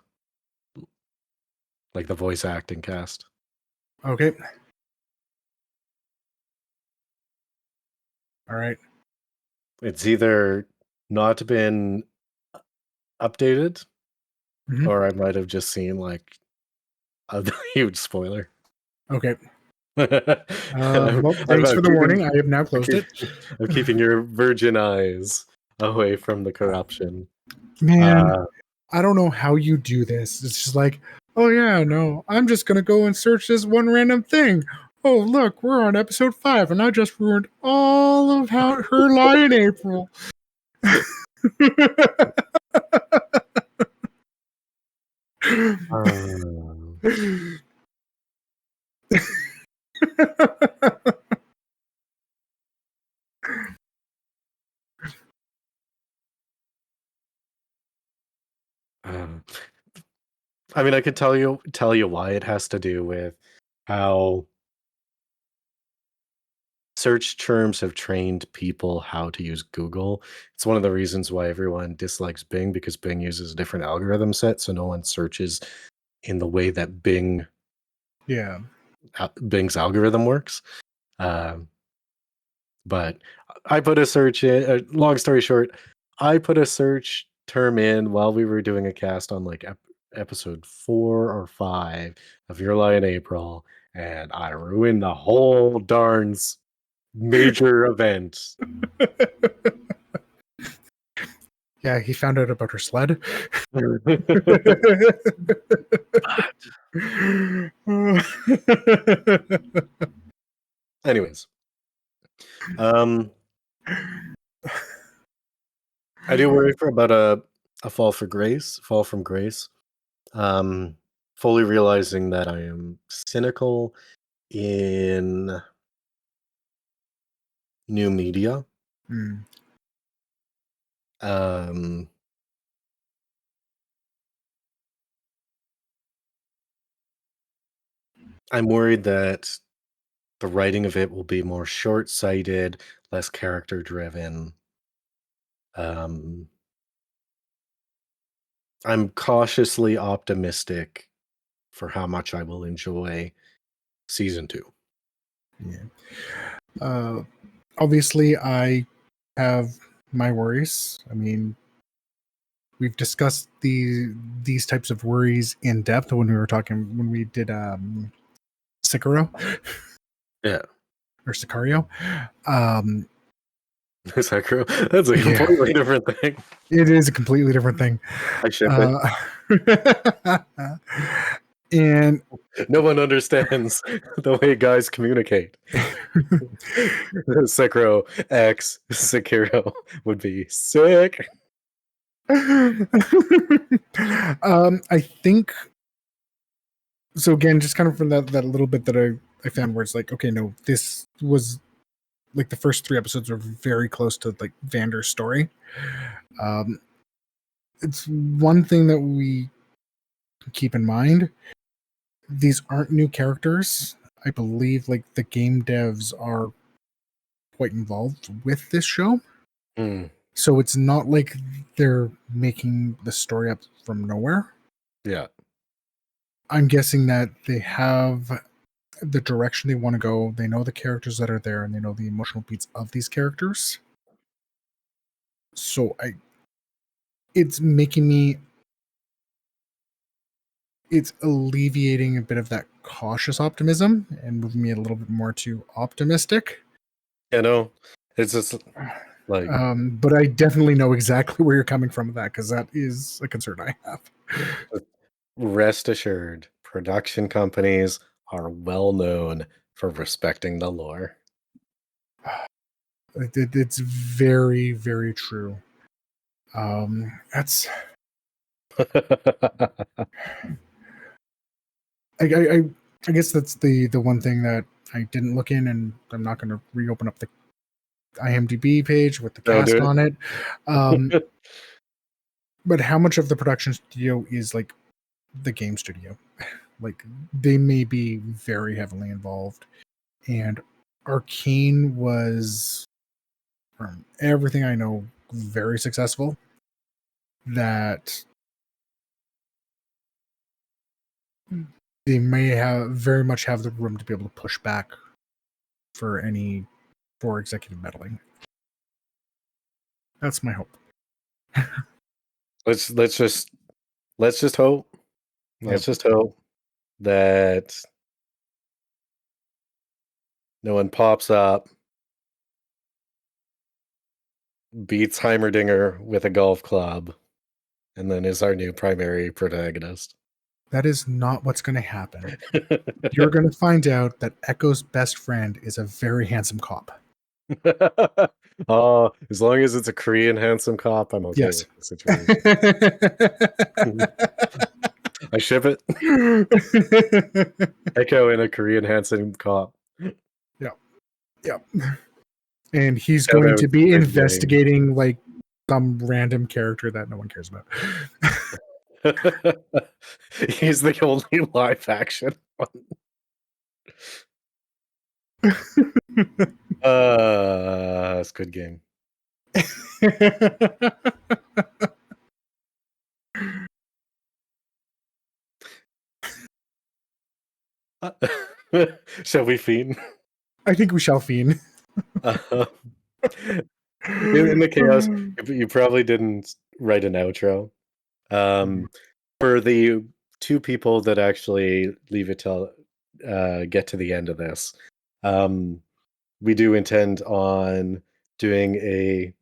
like the voice acting cast. Okay. All right. It's either not been updated, Mhm. or I might have just seen, like, a huge spoiler. Okay. I'm Well, I'm thanks I'm for the keeping warning. I have now I closed keep it. I'm keeping your virgin eyes away from the corruption. Man, Uh, I don't know how you do this. It's just like, oh yeah, no, I'm just gonna go and search this one random thing. Oh look, we're on episode 5, and I just ruined all of how her lie in April. um, um, I mean, I could tell you why. It has to do with how search terms have trained people how to use Google. It's one of the reasons why everyone dislikes Bing, because Bing uses a different algorithm set, so no one searches in the way that Yeah. Bing's algorithm works. Um, but I put a search in. Long story short, I put a search term in while we were doing a cast on like episode 4 or 5 of Your Lie in April, and I ruined the whole major event. Yeah, he found out about her sled. Anyways, um, I do worry for about a fall from grace. Um, Fully realizing that I am cynical in new media. Mm, Um, I'm worried that the writing of it will be more short-sighted, less character-driven. Um, I'm cautiously optimistic for how much I will enjoy season 2. yeah. Uh, Obviously, I have my worries. I mean, we've discussed these types of worries in depth when we did Sicario Yeah. or Sicario. Um, Is that true? That's a yeah, completely different thing. it is a completely different thing. I ship it. Uh, and No one understands the way guys communicate. Sekiro X Sekiro would be sick. I think so. Again, just kind of from that little bit that I found where it's like, okay, no, this was like the first 3 episodes were very close to like Vander's story. Um, it's one thing that we keep in mind. These aren't new characters. I believe like the game devs are quite involved with this show. Mm, So it's not like they're making the story up from nowhere. yeah. I'm guessing that they have the direction they want to go. They know the characters that are there and they know the emotional beats of these characters. So it's making me it's alleviating a bit of that cautious optimism and moving me a little bit more to optimistic. You know, it's just like But I definitely know exactly where you're coming from with that, because that is a concern I have. rest assured, production companies are well known for respecting the lore. It's very, very true. That's I guess that's the one thing that I didn't look in, and I'm not going to reopen up the IMDb page with the Don't cast do on it. it. But how much of the production studio is like the game studio? Like they may be very heavily involved, and Arcane was, from everything I know, very successful. That they may have very much have the room to be able to push back for executive meddling. That's my hope. let's just hope. Let's just hope that no one pops up, beats Heimerdinger with a golf club, and then is our new primary protagonist. That is not what's going to happen. You're going to find out that Echo's best friend is a very handsome cop. Oh, as long as it's a Korean handsome cop, I'm okay Yes. with the situation. I ship it. Echo and a Korean handsome cop. Yep. And he's Shout going out to be Squid Game. investigating like some random character that no one cares about. He's the only live action one. Squid Game. Shall we fiend? I think we shall fiend. In the chaos, you probably didn't write an outro. For the two people that actually leave it till get to the end of this, we do intend on doing a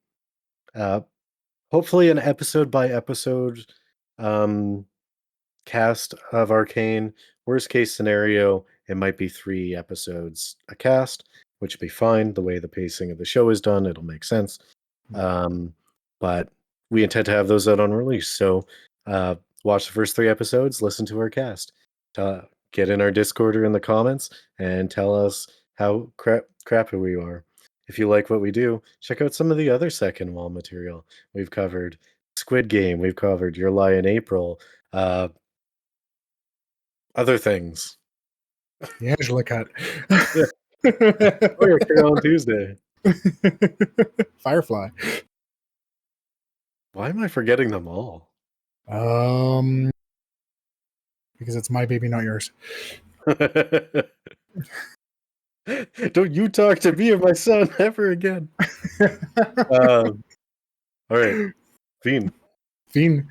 hopefully an episode by episode cast of Arcane. Worst case scenario, it might be 3 episodes a cast, which would be fine. The way the pacing of the show is done, it'll make sense. But we intend to have those out on release. So watch the first 3 episodes, listen to our cast. Get in our Discord or in the comments and tell us how crappy we are. If you like what we do, check out some of the other second wall material. We've covered Squid Game, we've covered Your Lie in April, other things. The Angela cut. Yeah. Oh, yeah, Carol on Tuesday. Firefly. Why am I forgetting them all? Because it's my baby, not yours. Don't you talk to me or my son ever again. All right. Fiend. Fiend.